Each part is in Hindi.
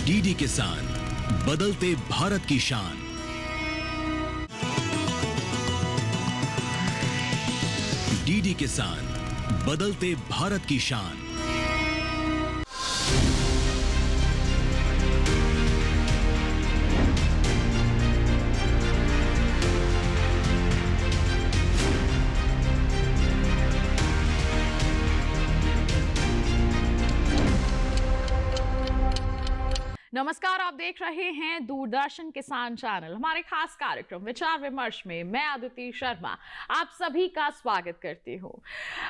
डीडी किसान, बदलते भारत की शान। डीडी किसान, बदलते भारत की शान। नमस्कार, आप देख रहे हैं दूरदर्शन किसान चैनल। हमारे खास कार्यक्रम विचार विमर्श में मैं अदिति शर्मा आप सभी का स्वागत करती हूँ।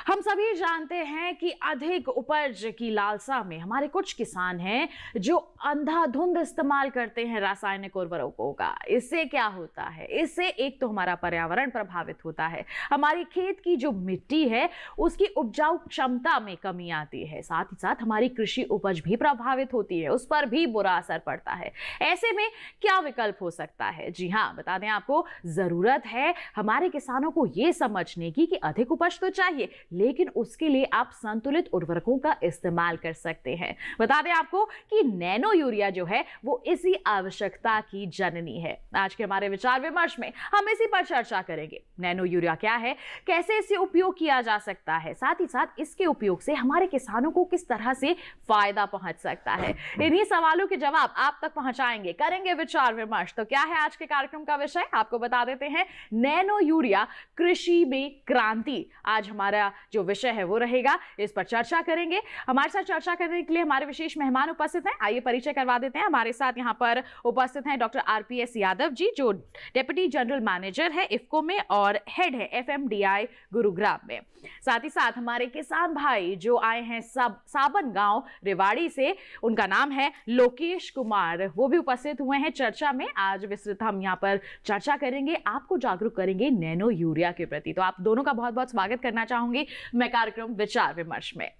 हम सभी जानते हैं कि अधिक उपज की लालसा में हमारे कुछ किसान हैं जो अंधाधुंध इस्तेमाल करते हैं रासायनिक उर्वरकों का। इससे क्या होता है? इससे एक तो हमारा पर्यावरण प्रभावित होता है, हमारी खेत की जो मिट्टी है उसकी उपजाऊ क्षमता में कमी आती है, साथ ही साथ हमारी कृषि उपज भी प्रभावित होती है, उस पर भी बुरा असर पड़ता है। ऐसे में क्या विकल्प हो सकता है? जी हाँ, बता दें आपको, जरूरत है हमारे किसानों को यह समझने की कि अधिक उपज तो चाहिए, लेकिन उसके लिए आप संतुलित उर्वरकों का इस्तेमाल कर सकते हैं। बता दें आपको कि नैनो यूरिया जो है वो इसी आवश्यकता की जननी है। आज के हमारे विचार विमर्श में हम इसी पर चर्चा करेंगे। नैनो यूरिया क्या है, कैसे इसे उपयोग किया जा सकता है, साथ ही साथ इसके उपयोग से हमारे किसानों को किस तरह से फायदा पहुंच सकता है। इन्हीं सवालों के जवाब आप तक पहुंचाएंगे, करेंगे विचार विमर्श। तो क्या है आज के कार्यक्रम का विषय, आपको बता देते हैं। नैनो यूरिया कृषि में क्रांति आज हमारा जो विषय है वो रहेगा, इस पर चर्चा करेंगे। हमारे साथ चर्चा करने के लिए हमारे विशेष मेहमान उपस्थित हैं। आइए परिचय करवा देते हैं। हमारे साथ यहाँ पर उपस्थित हैं डॉक्टर RPS यादव जी, जो डेप्यूटी जनरल मैनेजर है इफ्को में और हेड है FMDI गुरुग्राम में। साथ ही साथ हमारे किसान भाई जो आए हैं साबन गांव रेवाड़ी से, उनका नाम है लोकेश कुमार, वो भी उपस्थित हुए हैं चर्चा में। आज विस्तृत हम यहाँ पर चर्चा करेंगे, आपको जागरूक करेंगे नैनो यूरिया के प्रति। तो आप दोनों का बहुत बहुत स्वागत करना चाहूंगी मैं कार्यक्रम विचार विमर्श में।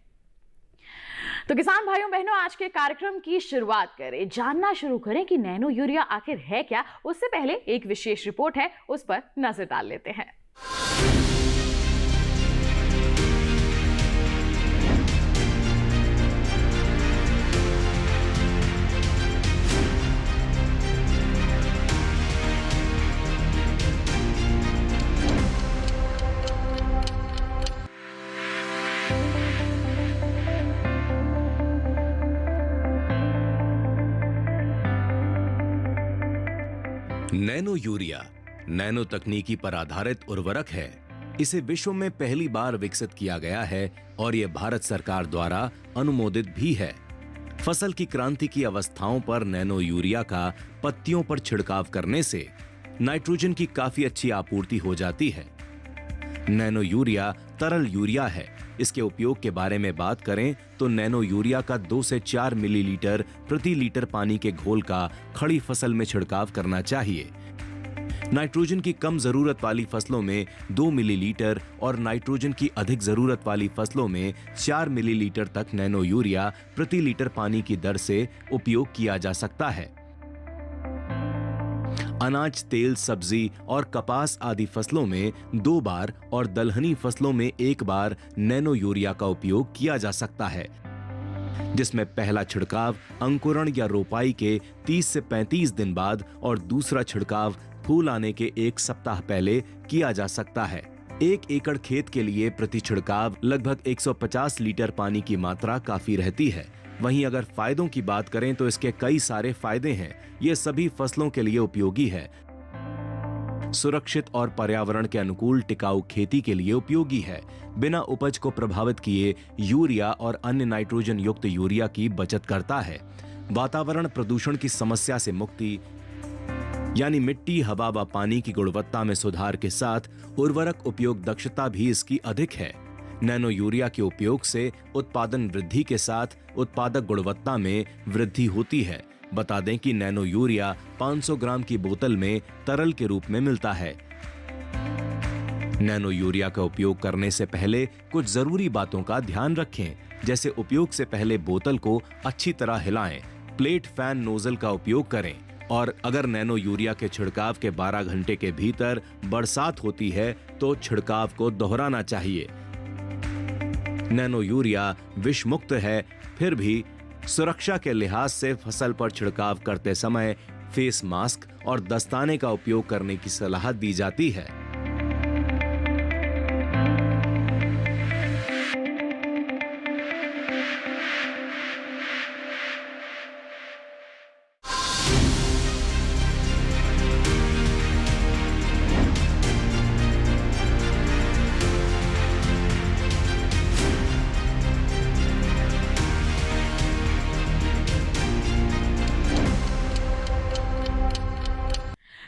तो किसान भाइयों बहनों, आज के कार्यक्रम की शुरुआत करें, जानना शुरू करें कि नैनो यूरिया आखिर है क्या। उससे पहले एक विशेष रिपोर्ट है, उस पर नजर डाल लेते हैं। नैनो यूरिया नैनो तकनीकी पर आधारित उर्वरक है। इसे विश्व में पहली बार विकसित किया गया है और यह भारत सरकार द्वारा अनुमोदित भी है। फसल की क्रांति की अवस्थाओं पर नैनो यूरिया का पत्तियों पर छिड़काव करने से नाइट्रोजन की काफी अच्छी आपूर्ति हो जाती है। नैनो यूरिया तरल यूरिया है। इसके उपयोग के बारे में बात करें तो नैनो यूरिया का 2 से 4 मिलीलीटर प्रति लीटर पानी के घोल का खड़ी फसल में छिड़काव करना चाहिए। नाइट्रोजन की कम जरूरत वाली फसलों में 2 मिलीलीटर और नाइट्रोजन की अधिक जरूरत वाली फसलों में 4 मिलीलीटर तक नैनो यूरिया प्रति लीटर पानी की दर से उपयोग किया जा सकता है। अनाज, तेल, सब्जी और कपास आदि फसलों में 2 बार और दलहनी फसलों में 1 बार नैनो यूरिया का उपयोग किया जा सकता है, जिसमें पहला छिड़काव अंकुरण या रोपाई के 30 से 35 दिन बाद और दूसरा छिड़काव फूल आने के 1 सप्ताह पहले किया जा सकता है। 1 एकड़ खेत के लिए प्रति छिड़काव लगभग 150 लीटर पानी की मात्रा काफी रहती है। वहीं अगर फायदों की बात करें तो इसके कई सारे फायदे हैं। ये सभी फसलों के लिए उपयोगी है। सुरक्षित और पर्यावरण के अनुकूल टिकाऊ खेती के लिए उपयोगी है। बिना उपज को प्रभावित किए यूरिया और अन्य नाइट्रोजन युक्त यूरिया की बचत करता है। वातावरण प्रदूषण की समस्या से मुक्ति यानी मिट्टी, हवा व पानी की गुणवत्ता में सुधार के साथ उर्वरक उपयोग दक्षता भी इसकी अधिक है। नैनो यूरिया के उपयोग से उत्पादन वृद्धि के साथ उत्पादक गुणवत्ता में वृद्धि होती है। बता दें कि नैनो यूरिया 500 ग्राम की बोतल में तरल के रूप में मिलता है। नैनो यूरिया का उपयोग करने से पहले कुछ जरूरी बातों का ध्यान रखें, जैसे उपयोग से पहले बोतल को अच्छी तरह हिलाएं, प्लेट फैन नोजल का उपयोग करें और अगर नैनो यूरिया के छिड़काव के 12 घंटे के भीतर बरसात होती है तो छिड़काव को दोहराना चाहिए। नैनो यूरिया विष मुक्त है, फिर भी सुरक्षा के लिहाज से फसल पर छिड़काव करते समय फेस मास्क और दस्ताने का उपयोग करने की सलाह दी जाती है।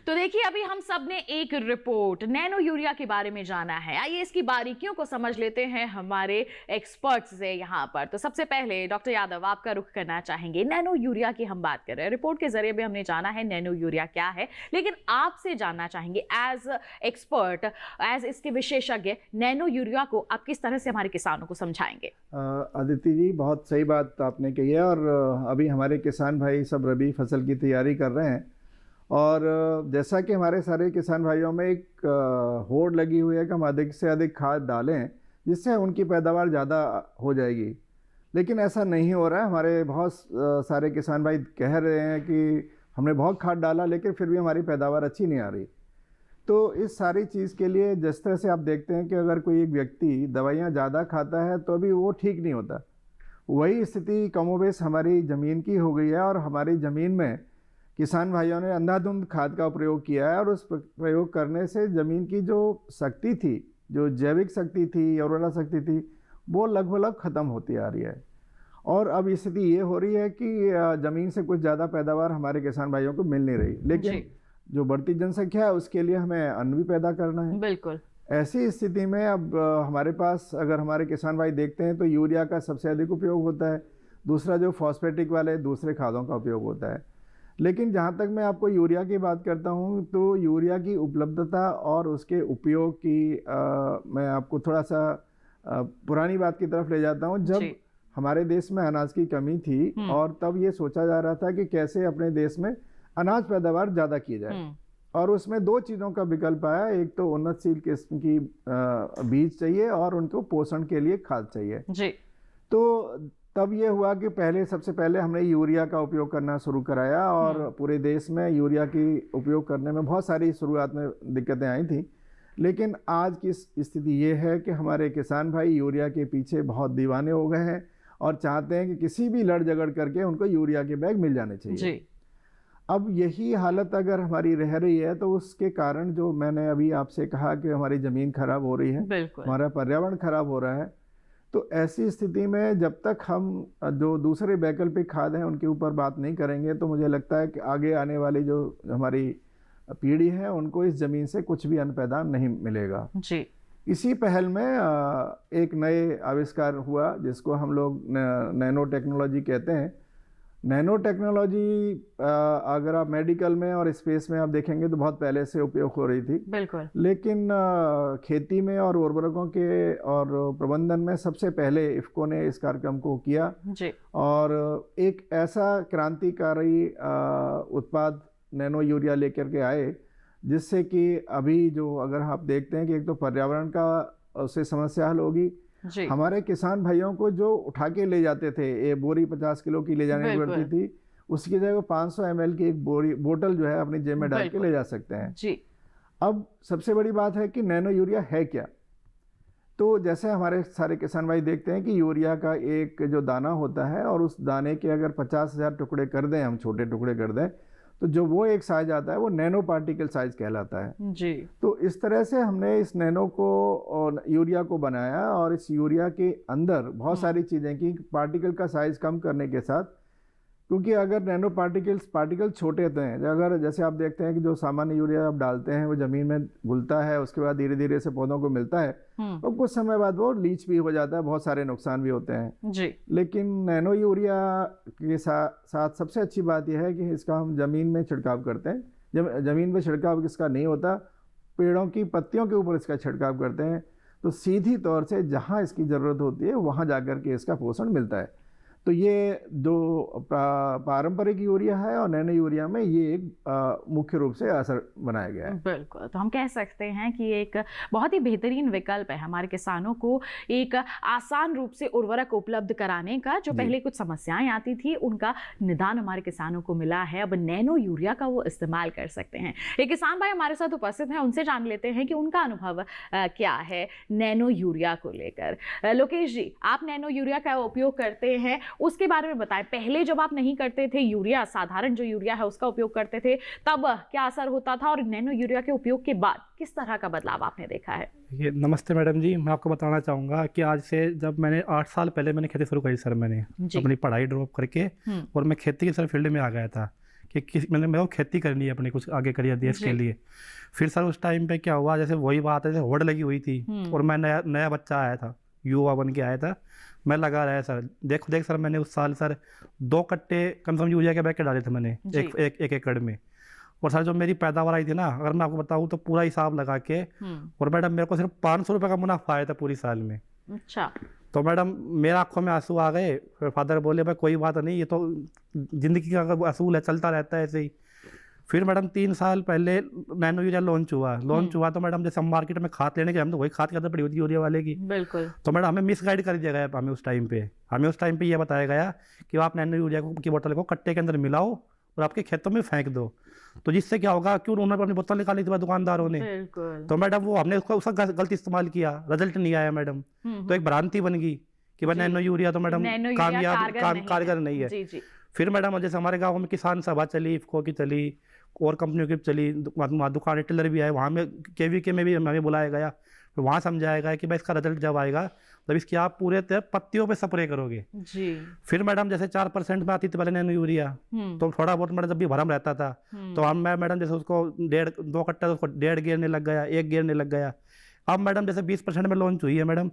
तो देखिए, अभी हम सब ने एक रिपोर्ट नैनो यूरिया के बारे में जाना है। आइए इसकी बारीकियों को समझ लेते हैं हमारे एक्सपर्ट्स से यहाँ पर। तो सबसे पहले डॉक्टर यादव, आपका रुख करना चाहेंगे। नैनो यूरिया की हम बात कर रहे हैं, रिपोर्ट के जरिए भी हमने जाना है नैनो यूरिया क्या है, लेकिन आपसे जानना चाहेंगे एज एक्सपर्ट, एज इसके विशेषज्ञ, नैनो यूरिया को आप किस तरह से हमारे किसानों को समझाएंगे? अदिति जी, बहुत सही बात आपने कही है। और अभी हमारे किसान भाई सब रबी फसल की तैयारी कर रहे हैं, और जैसा कि हमारे सारे किसान भाइयों में एक होड़ लगी हुई है कि हम अधिक से अधिक खाद डालें जिससे उनकी पैदावार ज़्यादा हो जाएगी, लेकिन ऐसा नहीं हो रहा है। हमारे बहुत सारे किसान भाई कह रहे हैं कि हमने बहुत खाद डाला लेकिन फिर भी हमारी पैदावार अच्छी नहीं आ रही। तो इस सारी चीज़ के लिए जिस तरह से आप देखते हैं कि अगर कोई एक व्यक्ति दवाइयाँ ज़्यादा खाता है तो भी वो ठीक नहीं होता, वही स्थिति कमोबेश हमारी ज़मीन की हो गई है। और हमारी ज़मीन में किसान भाइयों ने अंधाधुंध खाद का प्रयोग किया है, और उस प्रयोग करने से ज़मीन की जो शक्ति थी, जो जैविक शक्ति थी, उर्वरा शक्ति थी, वो लगभग ख़त्म होती आ रही है। और अब स्थिति ये हो रही है कि ज़मीन से कुछ ज़्यादा पैदावार हमारे किसान भाइयों को मिल नहीं रही, लेकिन जो बढ़ती जनसंख्या है उसके लिए हमें अन्न भी पैदा करना है। बिल्कुल। ऐसी स्थिति में अब हमारे पास अगर हमारे किसान भाई देखते हैं तो यूरिया का सबसे अधिक उपयोग होता है, दूसरा जो फॉस्फेटिक वाले दूसरे खादों का उपयोग होता है। लेकिन जहाँ तक मैं आपको यूरिया की बात करता हूँ तो यूरिया की उपलब्धता और उसके उपयोग की मैं आपको थोड़ा सा पुरानी बात की तरफ ले जाता हूँ। जब हमारे देश में अनाज की कमी थी और तब ये सोचा जा रहा था कि कैसे अपने देश में अनाज पैदावार ज़्यादा की जाए, और उसमें दो चीज़ों का विकल्प आया। एक तो उन्नतशील किस्म की बीज चाहिए और उनको पोषण के लिए खाद चाहिए जी। तो तब ये हुआ कि सबसे पहले हमने यूरिया का उपयोग करना शुरू कराया, और पूरे देश में यूरिया की उपयोग करने में बहुत सारी शुरुआत में दिक्कतें आई थी। लेकिन आज की स्थिति ये है कि हमारे किसान भाई यूरिया के पीछे बहुत दीवाने हो गए हैं और चाहते हैं कि किसी भी लड़ झगड़ करके उनको यूरिया के बैग मिल जाने चाहिए जी। अब यही हालत अगर हमारी रह रही है तो उसके कारण जो मैंने अभी आपसे कहा कि हमारी ज़मीन खराब हो रही है, हमारा पर्यावरण खराब हो रहा है। तो ऐसी स्थिति में जब तक हम जो दूसरे वैकल्पिक खाद हैं उनके ऊपर बात नहीं करेंगे तो मुझे लगता है कि आगे आने वाली जो हमारी पीढ़ी है उनको इस ज़मीन से कुछ भी अन्न पैदा नहीं मिलेगा जी। इसी पहल में एक नए आविष्कार हुआ जिसको हम लोग नैनो टेक्नोलॉजी कहते हैं। नैनो टेक्नोलॉजी अगर आप मेडिकल में और स्पेस में आप देखेंगे तो बहुत पहले से उपयोग हो रही थी, बिल्कुल। लेकिन खेती में और उर्वरकों के और प्रबंधन में सबसे पहले इफ़को ने इस कार्यक्रम को किया जी। और एक ऐसा क्रांतिकारी उत्पाद नैनो यूरिया लेकर के आए जिससे कि अभी जो अगर आप देखते हैं कि एक तो पर्यावरण का उससे समस्या हल होगी, हमारे किसान भाइयों को जो उठा के ले जाते थे, ये बोरी 50 किलो की ले जाने पड़ती थी, उसकी जगह 500 ml की एक बोतल जो है अपनी जेब में डाल के ले जा सकते हैं जी। अब सबसे बड़ी बात है कि नैनो यूरिया है क्या। तो जैसे हमारे सारे किसान भाई देखते हैं कि यूरिया का एक जो दाना होता है और उस दाने के अगर 50,000 टुकड़े कर दें, हम छोटे टुकड़े कर दें, तो जो वो एक साइज आता है वो नैनो पार्टिकल साइज कहलाता है जी। तो इस तरह से हमने इस नैनो को और यूरिया को बनाया, और इस यूरिया के अंदर बहुत सारी चीज़ें की पार्टिकल का साइज कम करने के साथ, क्योंकि अगर नैनो पार्टिकल छोटे होते हैं, अगर जैसे आप देखते हैं कि जो सामान्य यूरिया आप डालते हैं वो ज़मीन में घुलता है, उसके बाद धीरे धीरे से पौधों को मिलता है और कुछ समय बाद वो लीच भी हो जाता है, बहुत सारे नुकसान भी होते हैं जी। लेकिन नैनो यूरिया के साथ सबसे अच्छी बात यह है कि इसका हम ज़मीन में छिड़काव करते हैं। जब ज़मीन में छिड़काव इसका नहीं होता, पेड़ों की पत्तियों के ऊपर इसका छिड़काव करते हैं, तो सीधी तौर से जहाँ इसकी ज़रूरत होती है वहाँ जा कर के इसका पोषण मिलता है। तो ये जो पारंपरिक यूरिया है और नैनो यूरिया में ये एक मुख्य रूप से असर बनाया गया है। बिल्कुल, तो हम कह सकते हैं कि एक बहुत ही बेहतरीन विकल्प है हमारे किसानों को एक आसान रूप से उर्वरक उपलब्ध कराने का। जो पहले कुछ समस्याएं आती थी उनका निदान हमारे किसानों को मिला है। अब नैनो यूरिया का वो इस्तेमाल कर सकते हैं। एक किसान भाई हमारे साथ उपस्थित हैं, उनसे जान लेते हैं कि उनका अनुभव क्या है नैनो यूरिया को लेकर। लोकेश जी, आप नैनो यूरिया का उपयोग करते हैं, उसके बारे में बताएं। पहले जब आप नहीं करते थे यूरिया, साधारण जो यूरिया है उसका उपयोग करते थे, तब क्या असर होता था और नैनो यूरिया के उपयोग के बाद किस तरह का बदलाव आपने देखा है? ये नमस्ते मैडम जी, मैं आपको बताना चाहूँगा कि आज से जब मैंने 8 साल पहले मैंने खेती शुरू करी सर, मैंने अपनी पढ़ाई ड्रॉप करके और मैं खेती के सर फील्ड में आ गया था कि मैंने मेरे को खेती करनी है अपनी, कुछ आगे करियर देश के लिए। फिर सर उस टाइम पे क्या हुआ, जैसे वही बात है, जैसे होड़ लगी हुई थी और मैं नया बच्चा आया था, युवा बन के आया था, मैं लगा रहा है सर। देख सर, मैंने उस साल सर 2 कट्टे कम से कम यूरिया के बैग के डाले थे मैंने एक एकड़ में। और सर जो मेरी पैदावार आई थी ना, अगर मैं आपको बताऊं तो पूरा हिसाब लगा के, और मैडम मेरे को सिर्फ 500 रुपये का मुनाफा आया था पूरी साल में। अच्छा। तो मैडम मेरे आंखों में आंसू आ गए। फिर फादर बोले भाई कोई बात नहीं, ये तो ज़िंदगी का असूल है, चलता रहता है ऐसे ही। फिर मैडम 3 साल पहले नैनो यूरिया लॉन्च हुआ तो मैडम जैसे हम मार्केट में खाद लेने के, हम तो वही खाद की आदत पड़ी होती है यूरिया वाले की। बिल्कुल। तो मैडम हमें मिसगाइड कर दिया गया। हमें उस टाइम पे ये बताया गया कि आप नैनो यूरिया की बोतल को कट्टे के अंदर मिलाओ और आपके खेतों में फेंक दो। तो जिससे क्या होगा, क्यों उन्होंने अपनी बोतल निकाली थी दुकानदारों ने। तो मैडम वो हमने उसका गलत इस्तेमाल किया, रिजल्ट नहीं आया मैडम। तो एक भ्रांति बन गई कि भाई नैनो यूरिया तो मैडम कारगर नहीं है। फिर मैडम जैसे हमारे गाँव में किसान सभा चली, इफको की चली और कंपनियों की चली, दुकान टिलर भी आए, वहाँ में KVK में भी हमें बुलाया गया। तो वहाँ समझाया गया कि भाई इसका रिजल्ट जब आएगा तब इसकी आप पूरे पत्तियों पे स्प्रे करोगे जी। फिर मैडम जैसे 4% में आती थी पहले नैनो यूरिया, तो थोड़ा बहुत मैडम जब भी भरम रहता था तो मैं मैडम जैसे उसको 2 कट्टा उसको 1.5 गिरने लग गया, 1 गिरने लग गया। अब मैडम जैसे 20% में लॉन्च हुई है मैडम,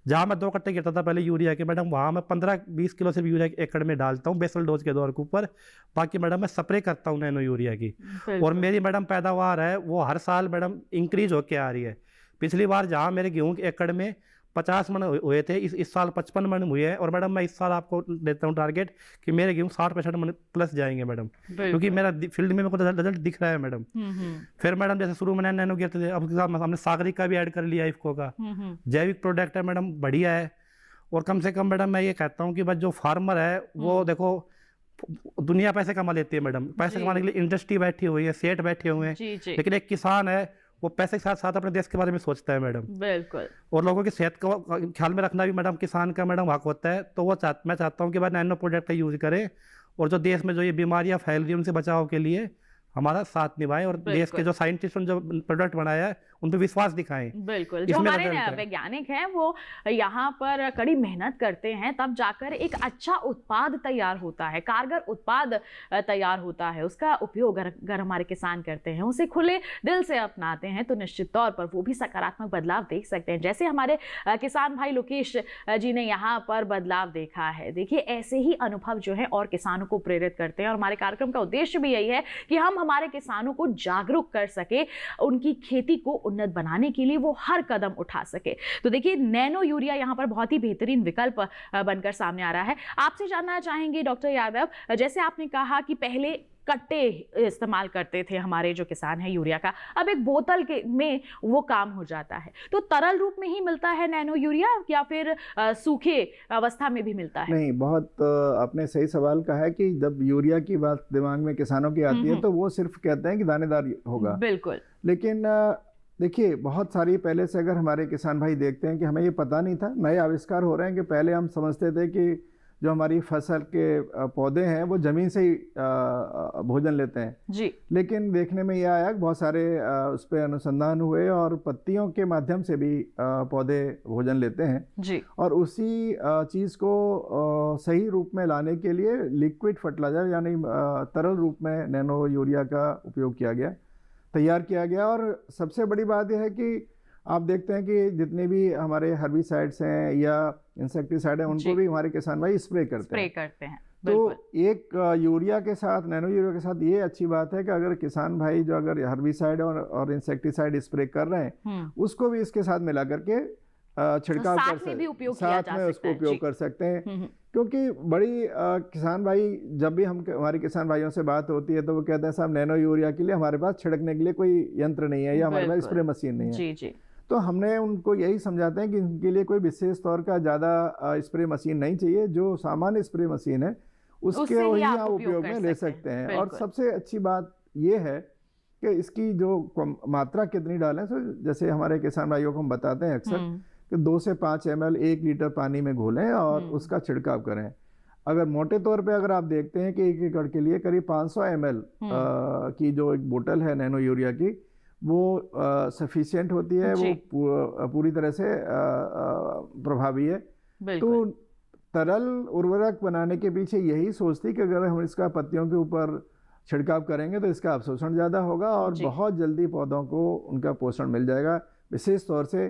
जहाँ मैं 2 कट्टे गिरता था पहले यूरिया के मैडम, वहाँ मैं 15-20 किलो से यूरिया एकड़ में डालता हूँ बेसल डोज के दौर के ऊपर। बाकी मैडम मैं स्प्रे करता हूँ नैनो यूरिया की, और मेरी मैडम पैदावार है वो हर साल मैडम इंक्रीज होके आ रही है। पिछली बार जहाँ मेरे गेहूँ के एकड़ में 50 मन हुए थे, इस साल 55 मन हुए हैं। और मैडम मैं इस साल आपको देता हूँ टारगेट कि मेरे गेहूँ 60% मन प्लस जाएंगे मैडम, क्योंकि मेरा फील्ड में मेरे को रिजल्ट दिख रहा है मैडम। फिर मैडम जैसे शुरू में नैनो गिरते थे, अब हमने सागरिक का भी ऐड कर लिया, इफको का जैविक प्रोडक्ट है मैडम, बढ़िया है। और कम से कम मैडम मैं ये कहता हूँ कि बस जो फार्मर है वो देखो दुनिया पैसे कमा लेती है मैडम, पैसे कमाने के लिए इंडस्ट्री बैठी हुई है, सेठ बैठे हुए हैं, लेकिन एक किसान है वो पैसे के साथ साथ अपने देश के बारे में सोचता है मैडम। बिल्कुल। और लोगों की सेहत को ख्याल में रखना भी मैडम किसान का मैडम हक होता है। तो वो मैं चाहता हूँ कि भाई नैनो प्रोडक्ट का यूज करें, और जो देश में जो ये बीमारियां फैल रही है उनसे बचाव के लिए हमारा साथ निभाएं, और देश के जो साइंटिस्ट जो प्रोडक्ट बनाया है उन पर विश्वास दिखाएं। बिल्कुल, जो हमारे वैज्ञानिक हैं वो यहाँ पर कड़ी मेहनत करते हैं, तब जाकर एक अच्छा उत्पाद तैयार होता है, कारगर उत्पाद तैयार होता है। उसका उपयोग अगर हमारे किसान करते हैं, उसे खुले दिल से अपनाते हैं, तो निश्चित तौर पर वो भी सकारात्मक बदलाव देख सकते हैं, जैसे हमारे किसान भाई लोकेश जी ने यहाँ पर बदलाव देखा है। देखिए ऐसे ही अनुभव जो है और किसानों को प्रेरित करते हैं, और हमारे कार्यक्रम का उद्देश्य भी यही है कि हम हमारे किसानों को जागरूक कर सके, उनकी खेती को उन्नत बनाने के लिए वो हर कदम उठा सके। तो देखिए नैनो यूरिया यहाँ पर बहुत ही बेहतरीन विकल्प बनकर सामने आ रहा है। आपसे जानना चाहेंगे डॉक्टर यादव, जैसे आपने कहा कि पहले कट्टे इस्तेमाल करते थे हमारे जो किसान है यूरिया का, अब एक बोतल के में वो काम हो जाता है, तो तरल रूप में ही मिलता है नैनो यूरिया या फिर सूखे अवस्था में भी मिलता है? नहीं, बहुत आपने सही सवाल कहा है कि जब यूरिया की बात दिमाग में किसानों की आती है तो वो सिर्फ कहते हैं कि दानेदार होगा। बिल्कुल। लेकिन देखिए बहुत सारी पहले से अगर हमारे किसान भाई देखते हैं कि हमें ये पता नहीं था, नए आविष्कार हो रहे हैं कि पहले हम समझते थे कि जो हमारी फसल के पौधे हैं वो ज़मीन से ही भोजन लेते हैं जी, लेकिन देखने में यह आया कि बहुत सारे उस पर अनुसंधान हुए और पत्तियों के माध्यम से भी पौधे भोजन लेते हैं जी। और उसी चीज़ को सही रूप में लाने के लिए लिक्विड फर्टिलाइजर यानी तरल रूप में नैनो यूरिया का उपयोग तैयार किया गया। और सबसे बड़ी बात यह है कि आप देखते हैं कि जितने भी हमारे हर्बिसाइड्स हैं या इंसेक्टिसाइड हैं उनको भी हमारे किसान भाई स्प्रे करते हैं। तो एक यूरिया के साथ, नैनो यूरिया के साथ ये अच्छी बात है कि अगर किसान भाई जो अगर हर्बिसाइड और इंसेक्टिसाइड स्प्रे कर रहे हैं उसको भी इसके साथ मिला करके छिड़काव साथ कर में सकते भी उपयोग किया साथ जा में सकता उसको है। उपयोग जी। कर सकते हैं। क्योंकि बड़ी किसान भाई जब भी हमारे किसान भाइयों से बात होती है तो वो कहते हैं साहब नैनो यूरिया के लिए हमारे पास छिड़कने के लिए कोई यंत्र नहीं है या हमारे पास बिल्कुल। स्प्रे मशीन नहीं है। जी जी। तो हमने उनको यही समझाते हैं कि इनके लिए कोई विशेष तौर का ज़्यादा स्प्रे मशीन नहीं चाहिए, जो सामान्य स्प्रे मशीन है उसके उससे ही वही आप आप उपयोग उपयोग कर में ले सकते हैं। सकते हैं। और बिल्कुल। सबसे अच्छी बात ये है कि इसकी जो मात्रा कितनी डालें, तो जैसे हमारे किसान भाइयों को हम बताते हैं अक्सर कि 2 से 5 ml 1 लीटर पानी में घोलें और उसका छिड़काव करें। अगर मोटे तौर पे अगर आप देखते हैं कि 1 एकड़ के लिए करीब 500 ml की जो एक बोतल है नैनो यूरिया की, वो सफिशिएंट होती है, जी। वो पूरी तरह से प्रभावी है। बिल्कुल। तो तरल उर्वरक बनाने के पीछे यही सोच थी कि अगर हम इसका पत्तियों के ऊपर छिड़काव करेंगे तो इसका अवशोषण ज़्यादा होगा और जी। बहुत जल्दी पौधों को उनका पोषण मिल जाएगा। विशेष तौर से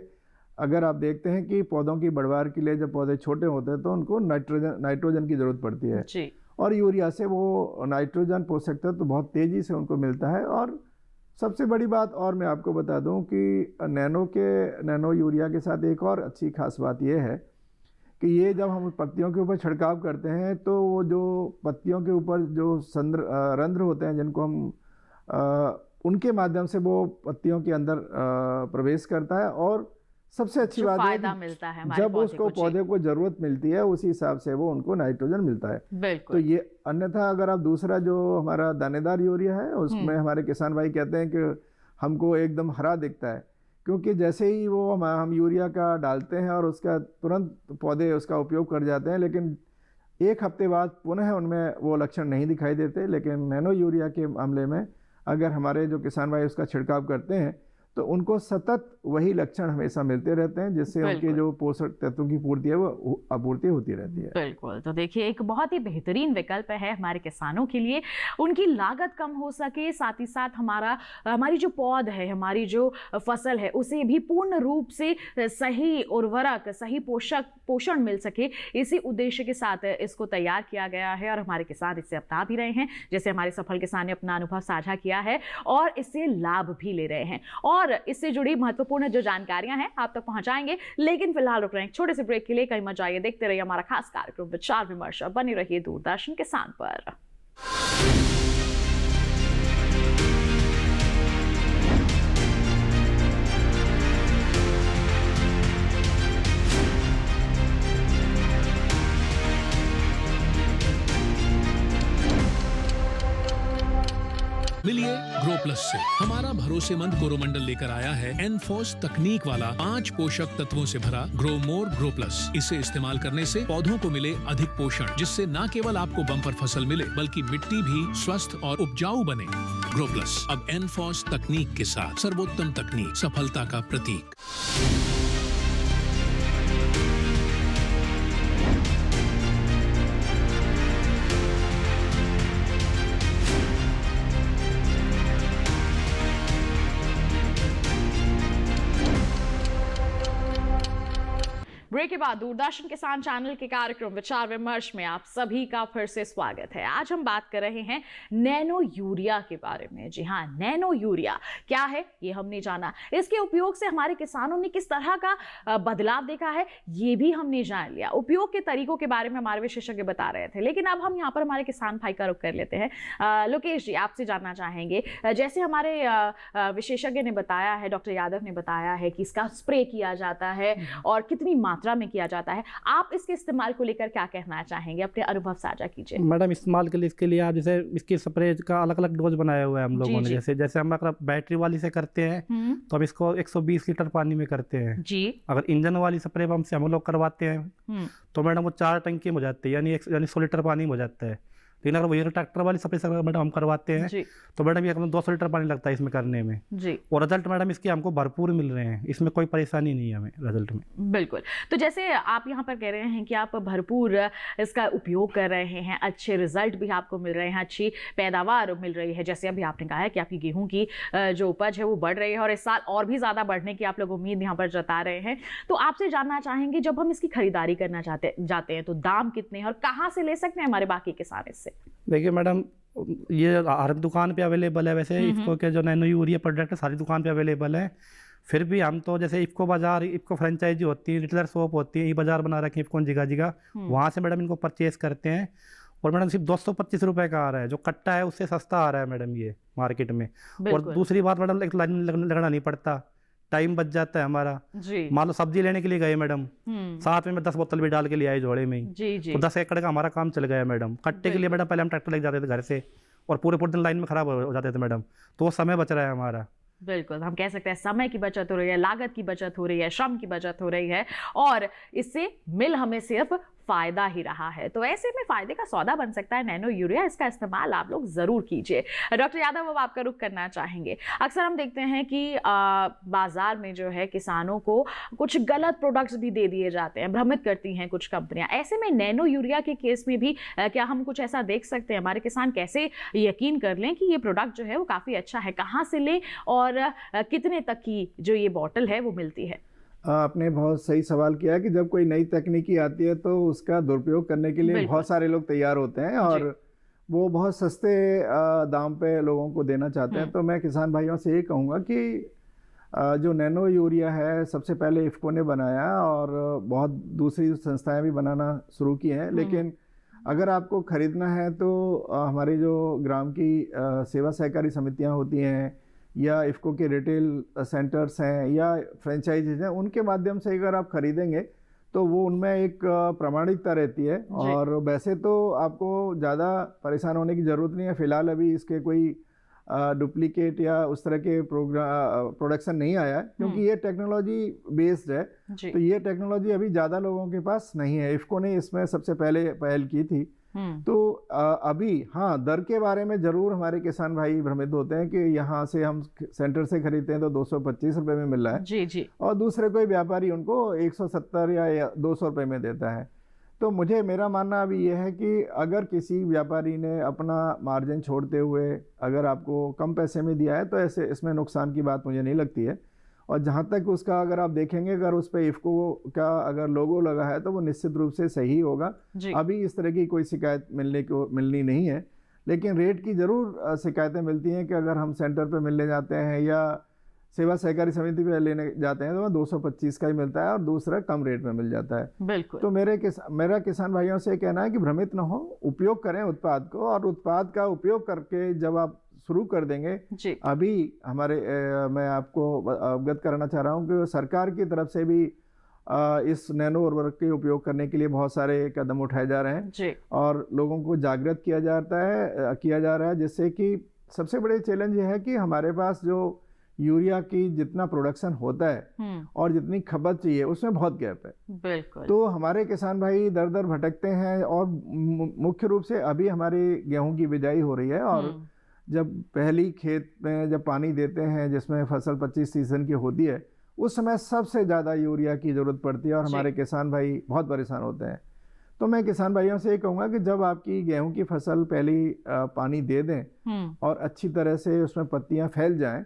अगर आप देखते हैं कि पौधों की बढ़वार के लिए जब पौधे छोटे होते हैं तो उनको नाइट्रोजन की ज़रूरत पड़ती है जी। और यूरिया से वो नाइट्रोजन पोषक तत्व तो बहुत तेज़ी से उनको मिलता है। और सबसे बड़ी बात और मैं आपको बता दूं कि नैनो यूरिया के साथ एक और अच्छी खास बात यह है कि ये जब हम पत्तियों के ऊपर छिड़काव करते हैं तो वो जो पत्तियों के ऊपर जो रंध्र होते हैं जिनको हम उनके माध्यम से वो पत्तियों के अंदर प्रवेश करता है। और सबसे अच्छी जो बात है फायदा कि मिलता है हमारे जब पौधे उसको को। जी। पौधे को जरूरत मिलती है उसी हिसाब से वो उनको नाइट्रोजन मिलता है। तो बिल्कुल। ये अन्यथा अगर आप दूसरा जो हमारा दानेदार यूरिया है उसमें हमारे किसान भाई कहते हैं कि हमको एकदम हरा दिखता है, क्योंकि जैसे ही वो हम यूरिया का डालते हैं और उसका तुरंत पौधे उसका उपयोग कर जाते हैं, लेकिन 1 हफ्ते बाद पुनः उनमें वो लक्षण नहीं दिखाई देते। लेकिन नैनो यूरिया के मामले में अगर हमारे जो किसान भाई उसका छिड़काव करते हैं तो उनको सतत वही लक्षण हमेशा मिलते रहते हैं, जिससे उनके बिल्कुल। जो पोषक तत्वों की पूर्ति है वो आपूर्ति होती रहती है। बिल्कुल। तो देखिए एक बहुत ही बेहतरीन विकल्प है हमारे किसानों के लिए, उनकी लागत कम हो सके, साथ ही साथ हमारी जो पौध है, हमारी जो फसल है, उसे भी पूर्ण रूप से सही उर्वरक, सही पोषण मिल सके, इसी उद्देश्य के साथ इसको तैयार किया गया है और हमारे किसान इससे अपना भी रहे हैं। जैसे हमारे सफल किसान ने अपना अनुभव साझा किया है और इससे लाभ भी ले रहे हैं और इससे जुड़ी महत्वपूर्ण जो जानकारियां हैं आप तक पहुंचाएंगे। लेकिन फिलहाल रुक रहे हैं छोटे से ब्रेक के लिए। कहीं मत जाइए, देखते रहिए हमारा खास कार्यक्रम विचार विमर्श। बने रहिए दूरदर्शन किसान पर। मिलिए ग्रो प्लस से। हमारा भरोसेमंद कोरोमंडल लेकर आया है एनफोर्स तकनीक वाला 5 पोषक तत्वों से भरा ग्रो मोर ग्रो प्लस। इसे इस्तेमाल करने से पौधों को मिले अधिक पोषण, जिससे न केवल आपको बम्पर फसल मिले बल्कि मिट्टी भी स्वस्थ और उपजाऊ बने। ग्रो प्लस अब एनफोर्स तकनीक के साथ, सर्वोत्तम तकनीक, सफलता का प्रतीक। ब्रेक के बाद दूरदर्शन किसान चैनल के कार्यक्रम विचार विमर्श में आप सभी का फिर से स्वागत है। आज हम बात कर रहे हैं नैनो यूरिया के बारे में। जी हाँ, नैनो यूरिया क्या है ये हमने जाना, इसके उपयोग से हमारे किसानों ने किस तरह का बदलाव देखा है ये भी हमने जान लिया। उपयोग के तरीकों के बारे में हमारे विशेषज्ञ बता रहे थे, लेकिन अब हम यहाँ पर हमारे किसान भाई का रुख कर लेते हैं। लोकेश जी, आपसे जानना चाहेंगे, जैसे हमारे विशेषज्ञ ने बताया है, डॉक्टर यादव ने बताया है कि इसका स्प्रे किया जाता है और कितनी मात्रा में किया जाता है, आप इसके इस्तेमाल को लेकर क्या कहना चाहेंगे? अपने अनुभव साझा कीजिए। मैडम, इस्तेमाल के लिए इसके लिए आप जैसे इसकी स्प्रे का अलग अलग डोज बनाया हुआ है हम लोगों ने। जैसे हम अगर बैटरी वाली से करते हैं तो हम इसको 120 लीटर पानी में करते हैं जी। अगर इंजन वाली स्प्रे पंप से हम लोग करवाते हैं तो मैडम वो 4 टंकी में हो जाती है, यानी 100 लीटर पानी में हो जाता है। लेकिन अगर वही ट्रैक्टर वाली स्प्रे से मैडम हम करवाते हैं तो मैडम ये 200 लीटर पानी लगता है इसमें करने में जी। और रिजल्ट मैडम इसके हमको भरपूर मिल रहे हैं, इसमें कोई परेशानी नहीं है हमें रिजल्ट में। बिल्कुल। तो जैसे आप यहाँ पर कह रहे हैं कि आप भरपूर इसका उपयोग कर रहे हैं, अच्छे रिजल्ट भी आपको मिल रहे हैं, अच्छी पैदावार मिल रही है। जैसे अभी आपने कहा है कि आपकी गेहूं की जो उपज है वो बढ़ रही है और इस साल और भी ज़्यादा बढ़ने की आप लोग उम्मीद यहाँ पर जता रहे हैं। तो आपसे जानना चाहेंगे, जब हम इसकी खरीदारी करना जाते हैं तो दाम कितने हैं और कहाँ से ले सकते हैं हमारे बाकी किसान इससे? देखिए मैडम, ये हर दुकान पे अवेलेबल है। वैसे इसको के जो नैनो यूरिया प्रोडक्ट है सारी दुकान पे अवेलेबल है। फिर भी हम तो जैसे इफ़को बाज़ार, इफ़को फ्रेंचाइजी होती है, रिटेलर शॉप होती है, ई बाज़ार बना रखे हैं इफ़को जगह जगह, वहाँ से मैडम इनको परचेज़ करते हैं। और मैडम सिर्फ 225 रुपये का आ रहा है, जो कट्टा है उससे सस्ता आ रहा है मैडम ये मार्केट में। और बिल्कुल। दूसरी बात मैडम, एक लाइन लगना नहीं पड़ता, टाइम बच जाता है हमारा। जी। मान लो सब्जी लेने के लिए गए मैडम, साथ में मैं 10 बोतल भी डाल के ले आए जोड़े में ही, जी जी तो 10 एकड़ का हमारा काम चल गया मैडम। कट्टे के लिए मैडम पहले हम ट्रैक्टर लेके जाते थे घर से, और पूरे पूरे दिन लाइन में खराब हो जाते थे मैडम, तो वो समय बच रहा है हमारा। बिल्कुल, हम कह सकते हैं समय की बचत हो रही है, लागत की बचत हो रही है, श्रम की बचत हो रही है, और इससे मिल हमें सिर्फ फायदा ही रहा है। तो ऐसे में फायदे का सौदा बन सकता है नैनो यूरिया, इसका इस्तेमाल आप लोग जरूर कीजिए। डॉक्टर यादव, अब आपका रुख करना चाहेंगे। अक्सर हम देखते हैं कि बाजार में जो है किसानों को कुछ गलत प्रोडक्ट्स भी दे दिए जाते हैं, भ्रमित करती हैं कुछ कंपनियां। ऐसे में नैनो यूरिया के केस में भी क्या हम कुछ ऐसा देख सकते हैं? हमारे किसान कैसे यकीन कर लें कि ये प्रोडक्ट जो है वो काफ़ी अच्छा है, कहाँ से लें और कितने तक की जो ये बॉटल है वो मिलती है? आपने बहुत सही सवाल किया कि जब कोई नई तकनीकी आती है तो उसका दुरुपयोग करने के लिए बिल्कुल। बहुत सारे लोग तैयार होते हैं, और वो बहुत सस्ते दाम पे लोगों को देना चाहते हैं। तो मैं किसान भाइयों से ये कहूँगा कि जो नैनो यूरिया है, सबसे पहले इफ़को ने बनाया, और बहुत दूसरी संस्थाएं भी बनाना शुरू की हैं, लेकिन अगर आपको ख़रीदना है तो हमारी जो ग्राम की सेवा सहकारी समितियां होती हैं, या इफ़को के रिटेल सेंटर्स हैं, या फ्रेंचाइजीज हैं, उनके माध्यम से अगर आप खरीदेंगे तो वो उनमें एक प्रामाणिकता रहती है। और वैसे तो आपको ज़्यादा परेशान होने की ज़रूरत नहीं है, फ़िलहाल अभी इसके कोई डुप्लीकेट या उस तरह के प्रोडक्शन नहीं आया है, क्योंकि ये टेक्नोलॉजी बेस्ड है। तो ये टेक्नोलॉजी अभी ज़्यादा लोगों के पास नहीं है। इफ़को ने इसमें सबसे पहले पहल की थी। तो अभी हाँ, दर के बारे में ज़रूर हमारे किसान भाई भ्रमित होते हैं कि यहाँ से हम सेंटर से खरीदते हैं तो 225 रुपये में मिल रहा है, जी जी, और दूसरे कोई व्यापारी उनको 170 या 200 रुपये में देता है। तो मेरा मानना अभी ये है कि अगर किसी व्यापारी ने अपना मार्जिन छोड़ते हुए अगर आपको कम पैसे में दिया है तो ऐसे इसमें नुकसान की बात मुझे नहीं लगती है। और जहाँ तक उसका अगर आप देखेंगे, अगर उस पर इफ़को का अगर लोगो लगा है तो वो निश्चित रूप से सही होगा। अभी इस तरह की कोई शिकायत मिलनी नहीं है, लेकिन रेट की ज़रूर शिकायतें मिलती हैं कि अगर हम सेंटर पे मिलने जाते हैं या सेवा सहकारी समिति पे लेने जाते हैं तो वहाँ 225 का ही मिलता है और दूसरा कम रेट में मिल जाता है। बिल्कुल। तो मेरा किसान भाइयों से कहना है कि भ्रमित न हो, उपयोग करें उत्पाद को, और उत्पाद का उपयोग करके जब आप शुरू कर देंगे, अभी हमारे मैं आपको अवगत कराना चाह रहा हूँ कि सरकार की तरफ से भी इस नैनो उर्वरक के उपयोग करने के लिए बहुत सारे कदम उठाए जा रहे हैं, और लोगों को जागृत किया जा रहा है, जिससे कि सबसे बड़े चैलेंज ये है कि हमारे पास जो यूरिया की जितना प्रोडक्शन होता है और जितनी खपत चाहिए उसमें बहुत गैप है। बिल्कुल। तो हमारे किसान भाई दर दर भटकते हैं, और मुख्य रूप से अभी हमारी गेहूं की बिजाई हो रही है, और जब पहली खेत में जब पानी देते हैं जिसमें फसल 25 सीजन की होती है, उस समय सबसे ज़्यादा यूरिया की ज़रूरत पड़ती है, और हमारे किसान भाई बहुत परेशान होते हैं। तो मैं किसान भाइयों से ये कहूँगा कि जब आपकी गेहूं की फसल पहली पानी दे दें और अच्छी तरह से उसमें पत्तियाँ फैल जाएं,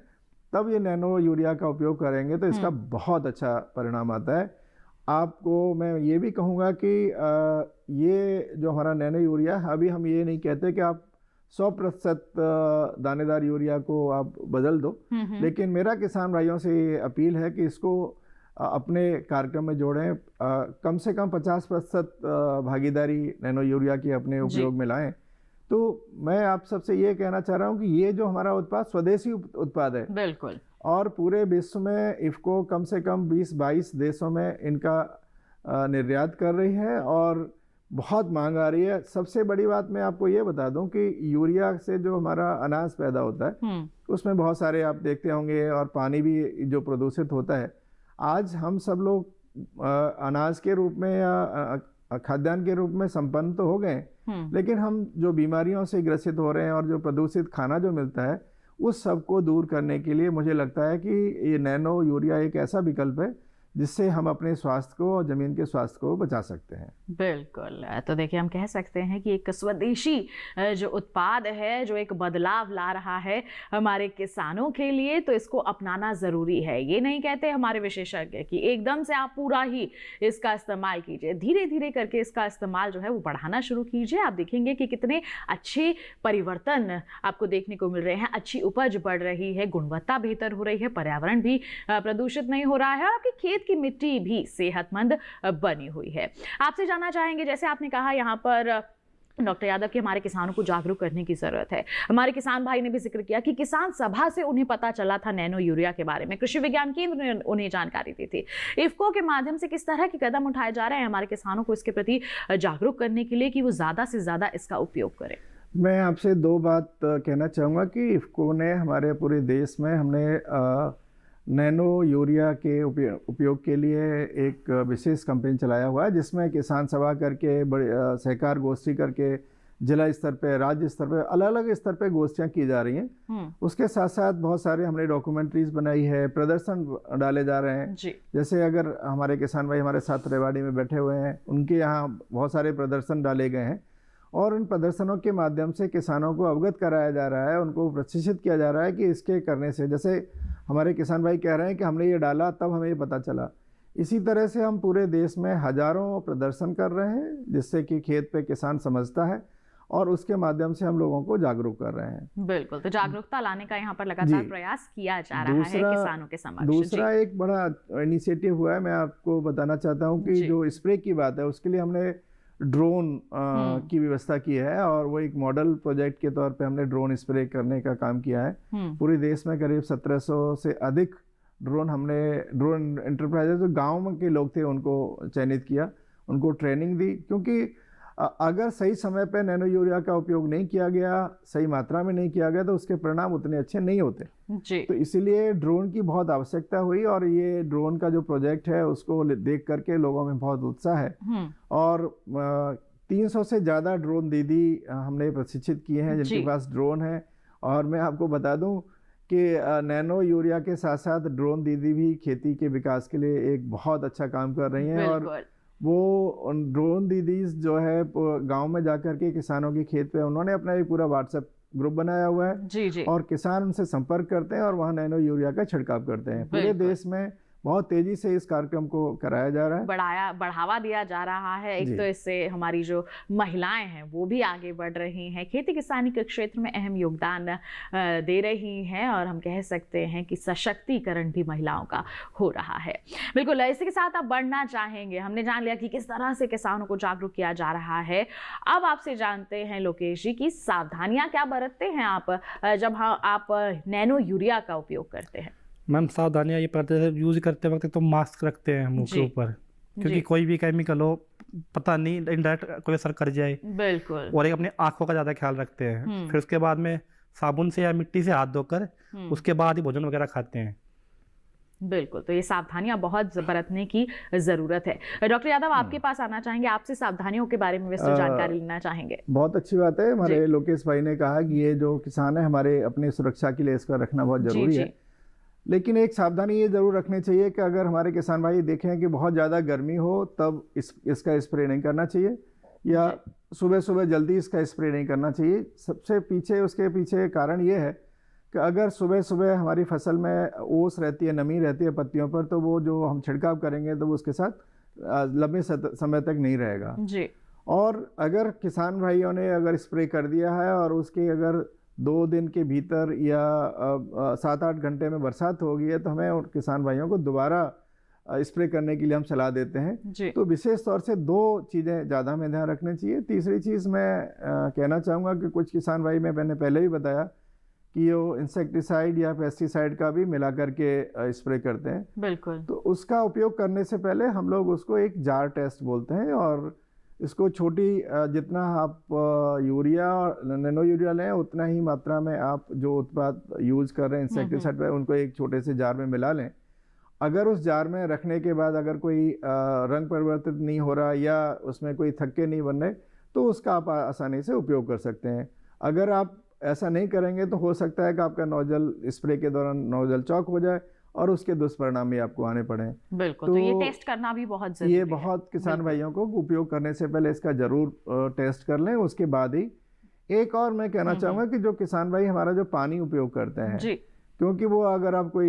तब ये नैनो यूरिया का उपयोग करेंगे तो इसका बहुत अच्छा परिणाम आता है। आपको मैं ये भी कहूँगा कि ये जो हमारा नैनो यूरिया है, अभी हम ये नहीं कहते कि आप 100% दानेदार यूरिया को आप बदल दो, लेकिन मेरा किसान भाइयों से ये अपील है कि इसको अपने कार्यक्रम में जोड़ें, कम से कम 50% भागीदारी नैनो यूरिया की अपने उपयोग में लाएं। तो मैं आप सबसे ये कहना चाह रहा हूँ कि ये जो हमारा उत्पाद स्वदेशी उत्पाद है, बिल्कुल, और पूरे विश्व में इफ़को कम से कम 20-22 देशों में इनका निर्यात कर रही है, और बहुत मांग आ रही है। सबसे बड़ी बात मैं आपको ये बता दूं कि यूरिया से जो हमारा अनाज पैदा होता है उसमें बहुत सारे आप देखते होंगे, और पानी भी जो प्रदूषित होता है। आज हम सब लोग अनाज के रूप में या खाद्यान्न के रूप में संपन्न तो हो गए, लेकिन हम जो बीमारियों से ग्रसित हो रहे हैं और जो प्रदूषित खाना जो मिलता है, उस सब को दूर करने के लिए मुझे लगता है कि ये नैनो यूरिया एक ऐसा विकल्प है जिससे हम अपने स्वास्थ्य को और ज़मीन के स्वास्थ्य को बचा सकते हैं। बिल्कुल। तो देखिए, हम कह सकते हैं कि एक स्वदेशी जो उत्पाद है, जो एक बदलाव ला रहा है हमारे किसानों के लिए, तो इसको अपनाना ज़रूरी है। ये नहीं कहते हमारे विशेषज्ञ कि एकदम से आप पूरा ही इसका इस्तेमाल कीजिए, धीरे धीरे करके इसका इस्तेमाल जो है वो बढ़ाना शुरू कीजिए। आप देखेंगे कि कितने अच्छे परिवर्तन आपको देखने को मिल रहे हैं। अच्छी उपज बढ़ रही है, गुणवत्ता बेहतर हो रही है, पर्यावरण भी प्रदूषित नहीं हो रहा है और आपके खेत की मिट्टी भी सेहतमंद बनी हुई है। आपसे जानना चाहेंगे, जैसे आपने कहा यहाँ पर डॉक्टर यादव कि हमारे किसानों को जागरूक करने की जरूरत है। हमारे किसान भाई ने भी जिक्र किया कि किसान सभा से उन्हें पता चला था नैनो यूरिया के बारे में, कृषि विज्ञान केंद्र ने उन्हें जानकारी दी थी। इफ्को के माध्यम से किस तरह के कदम उठाए जा रहे हैं हमारे किसानों को इसके प्रति जागरूक करने के लिए कि वो ज़्यादा से ज़्यादा इसका उपयोग करें? मैं आपसे दो बात कहना चाहूँगा कि इफ्को ने हमारे पूरे देश में हमने नैनो यूरिया के उपयोग के लिए एक विशेष कैंपेन चलाया हुआ है, जिसमें किसान सभा करके, बड़े सहकार गोष्ठी करके, जिला स्तर पे, राज्य स्तर पे, अलग अलग स्तर पे गोष्ठियाँ की जा रही हैं। उसके साथ साथ बहुत सारे हमने डॉक्यूमेंट्रीज बनाई है, प्रदर्शन डाले जा रहे हैं जी। जैसे अगर हमारे किसान भाई हमारे साथ रेवाड़ी में बैठे हुए हैं, उनके यहाँ बहुत सारे प्रदर्शन डाले गए हैं और उन प्रदर्शनों के माध्यम से किसानों को अवगत कराया जा रहा है, उनको प्रशिक्षित किया जा रहा है कि इसके करने से, जैसे हमारे किसान भाई कह रहे हैं कि हमने ये डाला तब हमें ये पता चला, इसी तरह से हम पूरे देश में हजारों प्रदर्शन कर रहे हैं, जिससे कि खेत पे किसान समझता है और उसके माध्यम से हम लोगों को जागरूक कर रहे हैं। बिल्कुल, तो जागरूकता लाने का यहाँ पर लगातार प्रयास किया जा रहा है किसानों के समक्ष। दूसरा एक बड़ा इनिशिएटिव हुआ है, मैं आपको बताना चाहता हूँ कि जो स्प्रे की बात है उसके लिए हमने ड्रोन की व्यवस्था की है और वो एक मॉडल प्रोजेक्ट के तौर पे हमने ड्रोन स्प्रे करने का काम किया है। पूरे देश में करीब 1700 से अधिक ड्रोन एंटरप्राइजेज जो गाँव के लोग थे उनको चयनित किया, उनको ट्रेनिंग दी, क्योंकि अगर सही समय पे नैनो यूरिया का उपयोग नहीं किया गया, सही मात्रा में नहीं किया गया, तो उसके परिणाम उतने अच्छे नहीं होते जी। तो इसीलिए ड्रोन की बहुत आवश्यकता हुई और ये ड्रोन का जो प्रोजेक्ट है उसको देख करके लोगों में बहुत उत्साह है और 300 से ज़्यादा ड्रोन दीदी हमने प्रशिक्षित किए हैं जिनके पास ड्रोन है। और मैं आपको बता दूं कि नैनो यूरिया के साथ साथ ड्रोन दीदी भी खेती के विकास के लिए एक बहुत अच्छा काम कर रही हैं और वो ड्रोन दीदीज जो है गांव में जाकर के किसानों के खेत पे उन्होंने अपना एक पूरा व्हाट्सएप ग्रुप बनाया हुआ है जी। और किसान उनसे संपर्क करते हैं और वहाँ नैनो यूरिया का छिड़काव करते हैं। पूरे देश में बहुत तेजी से इस कार्यक्रम को कराया जा रहा है, बढ़ावा दिया जा रहा है। एक तो इससे हमारी जो महिलाएं हैं वो भी आगे बढ़ रही हैं, खेती किसानी के क्षेत्र में अहम योगदान दे रही हैं और हम कह सकते हैं कि सशक्तिकरण भी महिलाओं का हो रहा है। बिल्कुल, इसी के साथ आप बढ़ना चाहेंगे, हमने जान लिया कि किस तरह से किसानों को जागरूक किया जा रहा है। अब आपसे जानते हैं लोकेश जी की सावधानियां क्या बरतते हैं आप जब आप नैनो यूरिया का उपयोग करते हैं? मैम, सावधानियाँ ये पड़ते हैं, यूज़ करते वक्त तो मास्क रखते हैं मुंह के ऊपर, क्योंकि कोई भी केमिकल हो पता नहीं इनडायरेक्ट कोई असर कर जाए। बिल्कुल। और एक अपनी आंखों का ज़्यादा ख्याल रखते हैं। फिर उसके बाद में साबुन से या मिट्टी से हाथ धोकर उसके बाद ही भोजन वगैरह खाते हैं। बिल्कुल, तो ये सावधानियां बहुत बरतने की ज़रूरत है। डॉक्टर यादव, आपके पास आना चाहेंगे, आपसे सावधानियों के बारे में विस्तृत जानकारी लेना चाहेंगे। बहुत अच्छी बात है, हमारे लोकेश भाई ने कहा कि ये जो किसान है हमारे अपनी सुरक्षा के लिए इसका रखना बहुत जरूरी है। लेकिन एक सावधानी ये ज़रूर रखनी चाहिए कि अगर हमारे किसान भाई देखें कि बहुत ज़्यादा गर्मी हो तब इसका स्प्रे नहीं करना चाहिए या सुबह सुबह जल्दी इसका स्प्रे नहीं करना चाहिए। उसके पीछे कारण ये है कि अगर सुबह सुबह हमारी फसल में ओस रहती है, नमी रहती है पत्तियों पर, तो वो जो हम छिड़काव करेंगे तो वो उसके साथ लंबे समय तक नहीं रहेगा जी। और अगर किसान भाइयों ने अगर स्प्रे कर दिया है और उसके अगर 2 दिन के भीतर या 7-8 घंटे में बरसात हो गई है तो हमें किसान भाइयों को दोबारा स्प्रे करने के लिए हम सलाह देते हैं। तो विशेष तौर से 2 चीज़ें ज़्यादा हमें ध्यान रखनी चाहिए। तीसरी चीज़ मैं कहना चाहूँगा कि कुछ किसान भाई, मैंने पहले भी बताया कि वो इंसेक्टिसाइड या पेस्टिसाइड का भी मिला करके स्प्रे करते हैं। बिल्कुल। तो उसका उपयोग करने से पहले हम लोग उसको एक जार टेस्ट बोलते हैं और इसको छोटी, जितना आप यूरिया नैनो यूरिया लें उतना ही मात्रा में आप जो उत्पाद यूज़ कर रहे हैं इंसेक्टिसाइड पे, उनको एक छोटे से जार में मिला लें। अगर उस जार में रखने के बाद अगर कोई रंग परिवर्तित नहीं हो रहा या उसमें कोई थक्के नहीं बन रहे तो उसका आप आसानी से उपयोग कर सकते हैं। अगर आप ऐसा नहीं करेंगे तो हो सकता है कि आपका नोजल स्प्रे के दौरान नोजल चौक हो जाए और उसके दुष्परिणाम भी आपको आने पड़े। बिल्कुल, तो ये टेस्ट करना भी बहुत जरूरी ये है। बहुत किसान भाइयों को उपयोग करने से पहले इसका जरूर टेस्ट कर लें, उसके बाद ही। एक और मैं कहना चाहूँगा कि जो किसान भाई हमारा जो पानी उपयोग करते हैं, जी, क्योंकि वो अगर आप कोई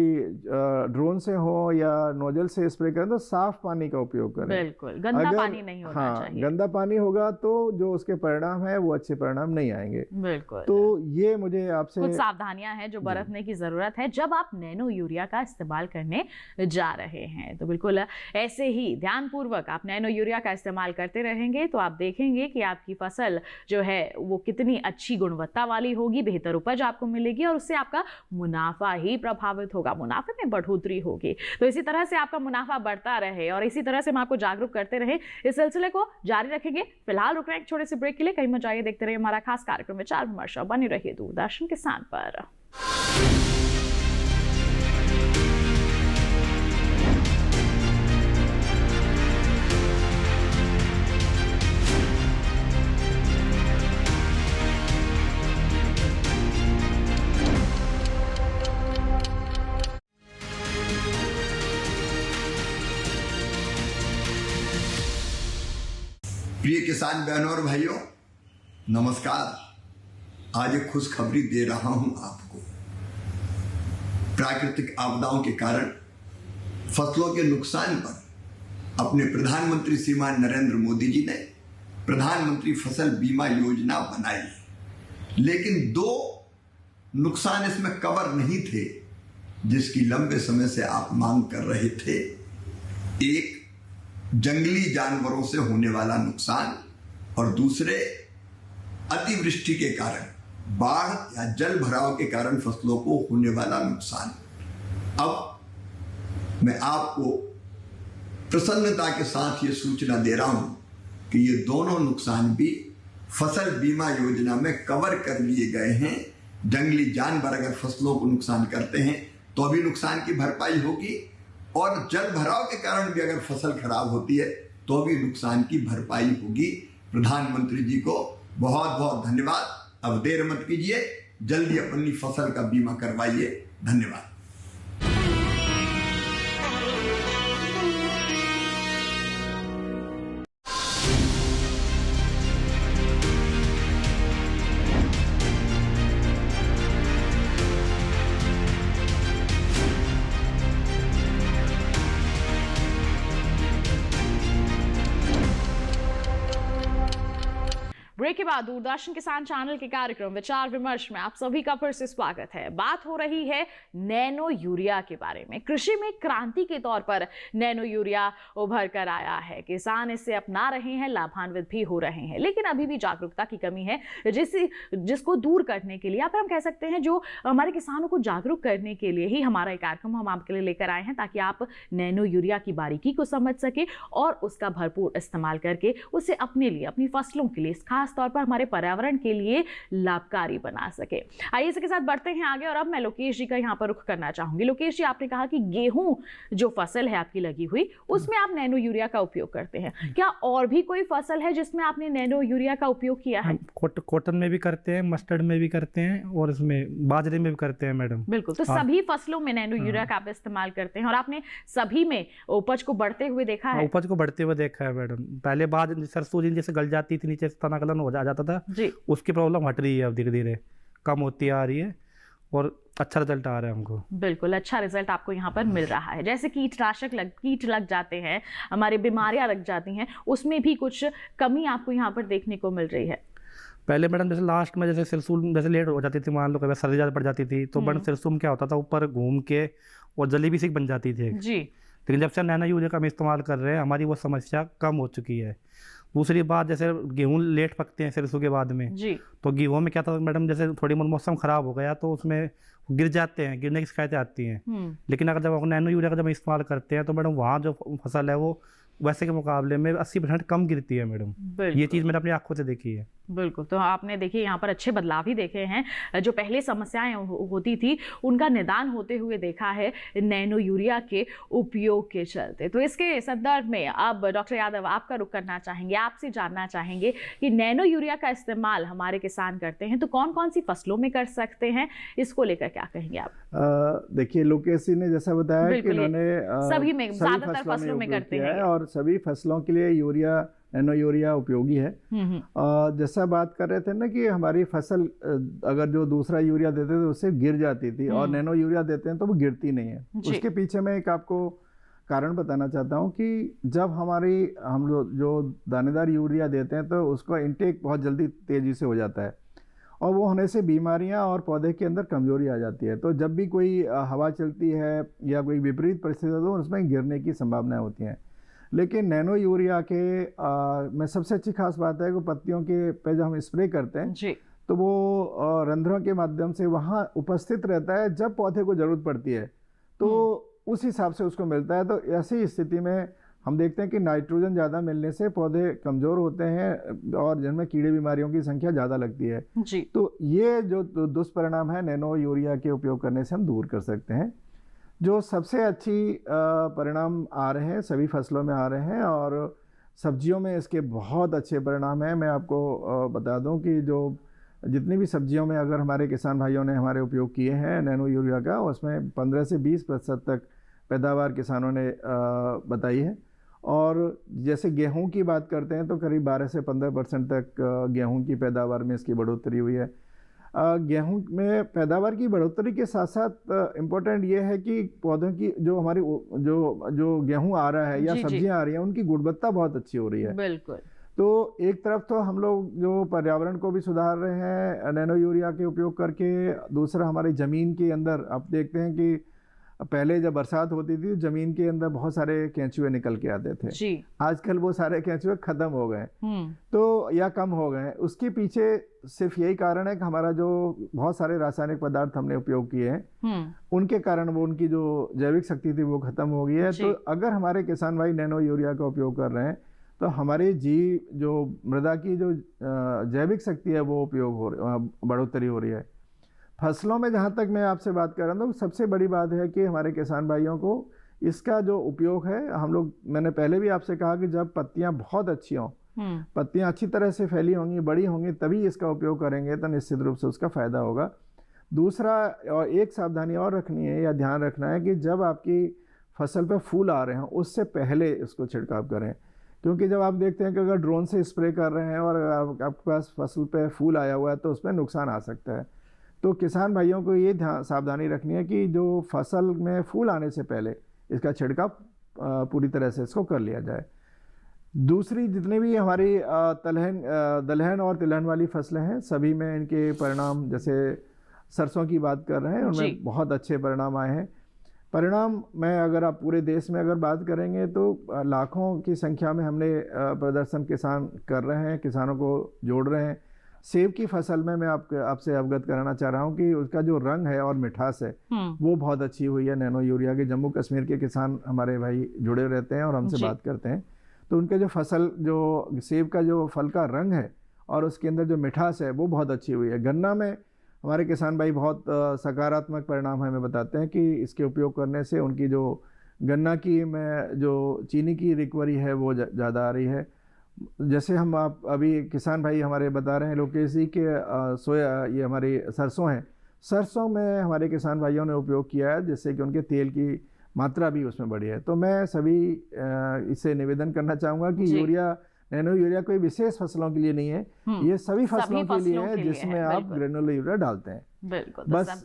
ड्रोन से हो या नोजल से स्प्रे करें तो साफ पानी का उपयोग करें। बिल्कुल, गंदा अगर पानी नहीं होना चाहिए। गंदा पानी होगा तो जो उसके परिणाम है वो अच्छे परिणाम नहीं आएंगे। बिल्कुल, तो ये मुझे आपसे कुछ सावधानियां हैं जो बरतने की जरूरत है जब आप नैनो यूरिया का इस्तेमाल करने जा रहे हैं। तो बिल्कुल ऐसे ही ध्यानपूर्वक आप नैनो यूरिया का इस्तेमाल करते रहेंगे तो आप देखेंगे कि आपकी फसल जो है वो कितनी अच्छी गुणवत्ता वाली होगी, बेहतर उपज आपको मिलेगी और उससे आपका मुनाफा ही प्रभावित होगा, मुनाफे में बढ़ोतरी होगी। तो इसी तरह से आपका मुनाफा बढ़ता रहे और इसी तरह से हम आपको जागरूक करते रहे, इस सिलसिले को जारी रखेंगे। फिलहाल रुक रहे हैं एक छोटे से ब्रेक के लिए, कहीं मत जाइए, देखते रहिए हमारा खास कार्यक्रम विचार विमर्श। बने रहिए दूरदर्शन किसान पर। प्रिय किसान बहनों और भाइयों, नमस्कार। आज एक खुशखबरी दे रहा हूं आपको। प्राकृतिक आपदाओं के कारण फसलों के नुकसान पर अपने प्रधानमंत्री श्रीमान नरेंद्र मोदी जी ने प्रधानमंत्री फसल बीमा योजना बनाई, लेकिन दो नुकसान इसमें कवर नहीं थे जिसकी लंबे समय से आप मांग कर रहे थे। एक, जंगली जानवरों से होने वाला नुकसान, और दूसरे, अतिवृष्टि के कारण, बाढ़ या जल भराव के कारण फसलों को होने वाला नुकसान। अब मैं आपको प्रसन्नता के साथ ये सूचना दे रहा हूं कि ये दोनों नुकसान भी फसल बीमा योजना में कवर कर लिए गए हैं। जंगली जानवर अगर फसलों को नुकसान करते हैं तो भी नुकसान की भरपाई होगी, और जल भराव के कारण भी अगर फसल खराब होती है तो भी नुकसान की भरपाई होगी। प्रधानमंत्री जी को बहुत बहुत धन्यवाद। अब देर मत कीजिए, जल्दी अपनी फसल का बीमा करवाइए। धन्यवाद। ब्रेक के बाद दूरदर्शन किसान चैनल के कार्यक्रम विचार विमर्श में आप सभी का फिर से स्वागत है। बात हो रही है नैनो यूरिया के बारे में। कृषि में क्रांति के तौर पर नैनो यूरिया उभर कर आया है, किसान इसे अपना रहे हैं, लाभान्वित भी हो रहे हैं, लेकिन अभी भी जागरूकता की कमी है जिसको दूर करने के लिए, या फिर हम कह सकते हैं जो हमारे किसानों को जागरूक करने के लिए ही हमारा एक कार्यक्रम हम आपके लिए लेकर आए हैं, ताकि आप नैनो यूरिया की बारीकी को समझ सके और उसका भरपूर इस्तेमाल करके उसे अपने लिए, अपनी फसलों के लिए, खास तौर पर हमारे पर्यावरण के लिए लाभकारी बना सके। आइए इसके साथ बढ़ते हैं आगे और अब मैं लोकेश जी का यहाँ पर रुख करना चाहूंगी। लोकेश जी, आपने कहा कि गेहूं जो फसल है आपकी लगी हुई, उसमें आप नैनो यूरिया का उपयोग करते हैं, क्या और भी कोई फसल है जिसमें आपने नैनो यूरिया का उपयोग किया है? कॉटन में भी करते हैं, मस्टर्ड में भी करते हैं और इसमें बाजरे में भी करते हैं मैडम। बिल्कुल, तो सभी फसलों में नैनो यूरिया का आप इस्तेमाल करते हैं और आपने सभी में उपज को बढ़ते हुए देखा है? उपज को बढ़ते हुए देखा है मैडम। पहले बाद सरसों जैसे गल जाती थी, नीचे तना गलन हो जाता था जी, उसकी प्रॉब्लम हट रही है, अब धीरे धीरे कम होती आ रही है और अच्छा रिजल्ट आ रहा है हमको। बिल्कुल अच्छा रिजल्ट आपको यहाँ पर मिल रहा है। जैसे कीट लग जाते हैं, हमारी बीमारियां लग जाती हैं, उसमें भी कुछ कमी आपको यहाँ पर देखने को मिल रही है? पहले मैडम जैसे लास्ट में जैसे सरसों जैसे लेट हो जाती थी, मान लो कभी सर्दी ज़्यादा पड़ जाती थी तो बड़ सरसों में क्या होता था, ऊपर घूम के और जलेबी सी बन जाती थी जी। लेकिन जब से नैनो यूरिया का हम इस्तेमाल कर रहे हैं हमारी वो समस्या कम हो चुकी है। दूसरी बात, जैसे गेहूं लेट पकते हैं सरसों के बाद में जी, तो गेहूं में क्या था मैडम, जैसे थोड़ी मौसम खराब हो गया तो उसमें गिर जाते हैं, गिरने की शिकायतें आती हैं। लेकिन अगर जब नैनो यूरिया का जब इस्तेमाल करते हैं तो मैडम वहाँ जो फसल है वो वैसे के मुकाबले में 80% कम गिरती है मैडम। ये चीज़ मैंने अपनी आंखों से देखी है। बिल्कुल, तो आपने देखिए यहाँ पर अच्छे बदलाव ही देखे हैं। जो पहले समस्याएं होती थी उनका निदान होते हुए देखा है नैनो यूरिया के उपयोग के चलते। तो इसके संदर्भ में अब डॉक्टर यादव आपका रुख करना चाहेंगे, आपसे जानना चाहेंगे कि नैनो यूरिया का इस्तेमाल हमारे किसान करते हैं तो कौन कौन सी फसलों में कर सकते हैं, इसको लेकर क्या कहेंगे आप? देखिए लोकेसी ने जैसा बताया कि इन्होंने सभी में ज्यादातर फसलों में करते हैं और सभी फसलों के लिए यूरिया, नैनो यूरिया उपयोगी है। जैसा बात कर रहे थे ना कि हमारी फसल अगर जो दूसरा यूरिया देते थे उससे गिर जाती थी और नैनो यूरिया देते हैं तो वो गिरती नहीं है। उसके पीछे मैं एक आपको कारण बताना चाहता हूँ कि जब हम जो दानेदार यूरिया देते हैं तो उसका इंटेक बहुत जल्दी तेजी से हो जाता है और वो होने से बीमारियां और पौधे के अंदर कमजोरी आ जाती है। तो जब भी कोई हवा चलती है या कोई विपरीत परिस्थिति हो तो उसमें गिरने की संभावनाएं होती हैं। लेकिन नैनो यूरिया के में सबसे अच्छी खास बात है कि पत्तियों के पे जब हम स्प्रे करते हैं जी। तो वो रंध्रों के माध्यम से वहाँ उपस्थित रहता है, जब पौधे को ज़रूरत पड़ती है तो उस हिसाब से उसको मिलता है। तो ऐसी स्थिति में हम देखते हैं कि नाइट्रोजन ज़्यादा मिलने से पौधे कमज़ोर होते हैं और जिनमें कीड़े बीमारियों की संख्या ज़्यादा लगती है जी। तो ये जो दुष्परिणाम है नैनो यूरिया के उपयोग करने से हम दूर कर सकते हैं। जो सबसे अच्छी परिणाम आ रहे हैं सभी फसलों में आ रहे हैं और सब्जियों में इसके बहुत अच्छे परिणाम हैं। मैं आपको बता दूं कि जो जितनी भी सब्जियों में अगर हमारे किसान भाइयों ने हमारे उपयोग किए हैं नैनो यूरिया का, उसमें 15 से 20% तक पैदावार किसानों ने बताई है। और जैसे गेहूं की बात करते हैं तो करीब 12 से 15% तक गेहूं की पैदावार में इसकी बढ़ोतरी हुई है। गेहूं में पैदावार की बढ़ोतरी के साथ साथ इम्पोर्टेंट ये है कि पौधों की जो हमारी जो गेहूं आ रहा है या सब्जियां आ रही हैं उनकी गुणवत्ता बहुत अच्छी हो रही है। बिल्कुल। तो एक तरफ तो हम लोग जो पर्यावरण को भी सुधार रहे हैं नैनो यूरिया के उपयोग करके, दूसरा हमारी ज़मीन के अंदर आप देखते हैं कि पहले जब बरसात होती थी ज़मीन के अंदर बहुत सारे केंचुए निकल के आते थे जी। आजकल वो सारे केंचुए ख़त्म हो गए तो या कम हो गए। उसके पीछे सिर्फ यही कारण है कि हमारा जो बहुत सारे रासायनिक पदार्थ हमने उपयोग किए हैं उनके कारण वो उनकी जो जैविक शक्ति थी वो खत्म हो गई है। तो अगर हमारे किसान भाई नैनो यूरिया का उपयोग कर रहे हैं तो हमारी जो मृदा की जो जैविक शक्ति है वो बढ़ोतरी हो रही है। फसलों में जहाँ तक मैं आपसे बात कर रहा हूँ सबसे बड़ी बात है कि हमारे किसान भाइयों को इसका जो उपयोग है मैंने पहले भी आपसे कहा कि जब पत्तियाँ बहुत अच्छी हों, पत्तियाँ अच्छी तरह से फैली होंगी, बड़ी होंगी, तभी इसका उपयोग करेंगे तो निश्चित रूप से उसका फ़ायदा होगा। दूसरा और एक सावधानी और रखनी है या ध्यान रखना है कि जब आपकी फसल पर फूल आ रहे हैं उससे पहले इसको छिड़काव करें, क्योंकि जब आप देखते हैं कि अगर ड्रोन से स्प्रे कर रहे हैं और आपके पास फसल पे फूल आया हुआ है तो उसमें नुकसान आ सकता है। तो किसान भाइयों को ये सावधानी रखनी है कि जो फसल में फूल आने से पहले इसका छिड़काव पूरी तरह से इसको कर लिया जाए। दूसरी जितनी भी हमारी दलहन और तिलहन वाली फसलें हैं सभी में इनके परिणाम, जैसे सरसों की बात कर रहे हैं उनमें बहुत अच्छे परिणाम आए हैं। परिणाम में अगर आप पूरे देश में अगर बात करेंगे तो लाखों की संख्या में हमने प्रदर्शन किसान कर रहे हैं, किसानों को जोड़ रहे हैं। सेब की फसल में मैं आपसे अवगत कराना चाह रहा हूँ कि उसका जो रंग है और मिठास है वो बहुत अच्छी हुई है नैनो यूरिया के। जम्मू कश्मीर के किसान हमारे भाई जुड़े रहते हैं और हमसे बात करते हैं तो उनके जो सेब का जो फल का रंग है और उसके अंदर जो मिठास है वो बहुत अच्छी हुई है। गन्ना में हमारे किसान भाई बहुत सकारात्मक परिणाम हमें बताते हैं कि इसके उपयोग करने से उनकी जो गन्ना की में जो चीनी की रिकवरी है वो ज़्यादा आ रही है। जैसे हम आप अभी किसान भाई हमारे बता रहे हैं लोकेसी के सोया, ये हमारी सरसों है, सरसों में हमारे किसान भाइयों ने उपयोग किया है जिससे कि उनके तेल की मात्रा भी उसमें बढ़ी है। तो मैं सभी इससे निवेदन करना चाहूँगा कि नैनो यूरिया कोई विशेष फसलों के लिए नहीं है, ये सभी फसलों के लिए है जिसमें आप ग्रेनुलर यूरिया डालते हैं। बिल्कुल। बस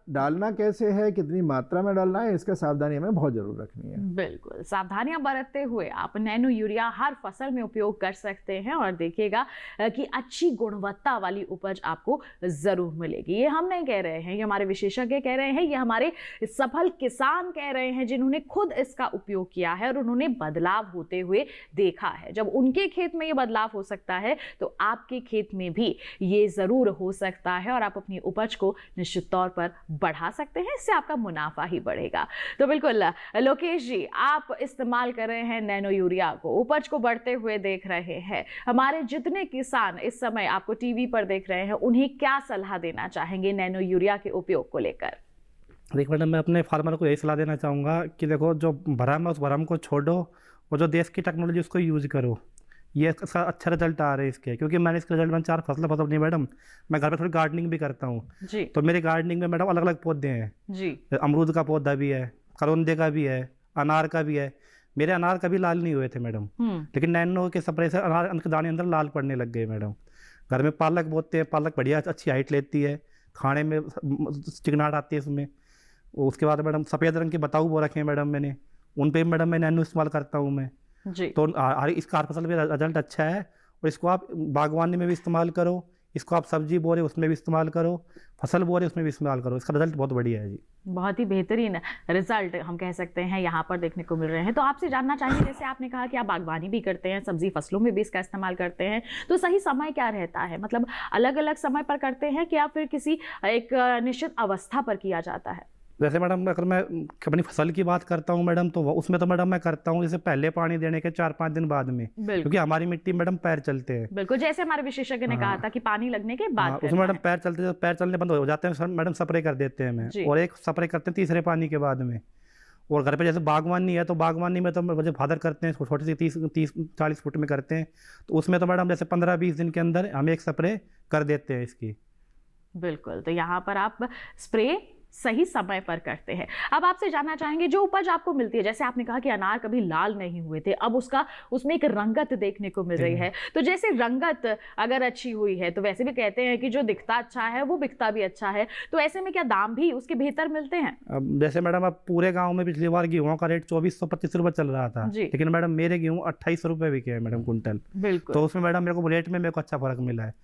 डालना कैसे है, कितनी मात्रा में डालना है, इसका सावधानी हमें बहुत जरूर रखनी है। बिल्कुल, सावधानियां बरतते हुए आप नैनो यूरिया हर फसल में उपयोग कर सकते हैं और देखिएगा कि अच्छी गुणवत्ता वाली उपज आपको जरूर मिलेगी। ये हम नहीं कह रहे हैं, ये हमारे विशेषज्ञ कह रहे हैं, ये हमारे सफल किसान कह रहे हैं जिन्होंने खुद इसका उपयोग किया है और उन्होंने बदलाव होते हुए देखा है। जब उनके खेत में ये बदलाव हो सकता है तो आपके खेत में भी ये जरूर हो सकता है और आप अपनी अपनी उपज को निश्चित तौर पर बढ़ा सकते हैं। इससे आपका मुनाफा ही बढ़ेगा। तो बिल्कुल लोकेश जी, आप इस्तेमाल कर रहे हैं नैनो यूरिया को, उपज को बढ़ते हुए देख रहे हैं। हमारे जितने किसान इस समय आपको टीवी पर देख रहे हैं, उन्हें क्या सलाह देना चाहेंगे नैनो यूरिया के उपयोग को लेकर? देखिए मैडम, मैं अपने फार्मर को यही सलाह देना चाहूँगा कि देखो, जो भरम है उस भरम को छोड़ो और जो देश की टेक्नोलॉजी उसको यूज़ करो। ये इसका अच्छा रिजल्ट आ रहे हैं इसके, क्योंकि मैंने इसके रिजल्ट में 4 फसलें नहीं मैडम, मैं घर पे थोड़ी गार्डनिंग भी करता हूँ जी। तो मेरी गार्डनिंग में मैडम अलग अलग पौधे हैं जी। अमरूद का पौधा भी है, करौंदे का भी है, अनार का भी है। मेरे अनार कभी लाल नहीं हुए थे मैडम, लेकिन नैनो के स्प्रे से अनार के दाने अंदर लाल पड़ने लग गए मैडम। घर में पालक बोते हैं, पालक बढ़िया अच्छी हाइट लेती है, खाने में चिकनाहट आती है उसमें। उसके बाद मैडम सफ़ेद रंग के बताऊ वो रखे हैं मैडम मैंने, उन पे मैडम मैं नैनो इस्तेमाल करता हूँ मैं जी। तो इसका हर फसल में रिजल्ट अच्छा है। और इसको आप बागवानी में भी इस्तेमाल करो, इसको आप सब्जी बो रहे उसमें भी इस्तेमाल करो, फसल बो रहे उसमें भी इस्तेमाल करो, इसका रिजल्ट बहुत बढ़िया है जी। बहुत ही बेहतरीन रिजल्ट हम कह सकते हैं यहाँ पर देखने को मिल रहे हैं। तो आपसे जानना चाहेंगे, जैसे आपने कहा कि आप बागवानी भी करते हैं, सब्जी फसलों में भी इसका इस्तेमाल करते हैं, तो सही समय क्या रहता है? मतलब अलग अलग समय पर करते हैं कि या फिर किसी एक निश्चित अवस्था पर किया जाता है? वैसे मैडम अगर मैं अपनी फसल की बात करता हूँ मैडम, तो उसमें तो मैडम मैं करता हूँ जैसे पहले पानी देने के 4-5 दिन बाद में, क्योंकि हमारी मिट्टी मैडम पैर चलते हैं। बिल्कुल, जैसे हमारे विशेषज्ञ ने कहा था कि पानी लगने के बाद उसमें मैडम पैर चलने बंद हो जाते हैं मैडम, स्प्रे कर देते हैं मैं, और एक स्प्रे करते हैं तीसरे पानी के बाद में। और घर पे जैसे बागवानी है तो बागवानी में तो मुझे फादर करते हैं, छोटी सी 30-40 फुट में करते हैं, तो उसमें तो मैडम जैसे 15-20 दिन के अंदर हम एक स्प्रे कर देते हैं इसकी। बिल्कुल, तो यहाँ पर आप स्प्रे सही समय पर करते हैं। अब आपसे जानना चाहेंगे, जो उपज आपको मिलती है, जैसे आपने कहा कि अनार कभी लाल नहीं हुए थे, अब उसमें एक रंगत देखने को मिल रही है, तो जैसे रंगत अगर अच्छी हुई है, तो वैसे भी कहते हैं कि जो दिखता अच्छा है वो बिकता भी अच्छा है, तो ऐसे में क्या दाम भी उसके बेहतर मिलते हैं? अब जैसे मैडम, अब पूरे गाँव में पिछली बार गेहूँ का रेट 2425 रुपये चल रहा था, लेकिन मैडम मेरे गेहूँ 28 रुपये बिके हैं मैडम कुंटल। बिल्कुल, तो उसमें मैडम मेरे को रेट में मेरे को अच्छा फर्क मिला है।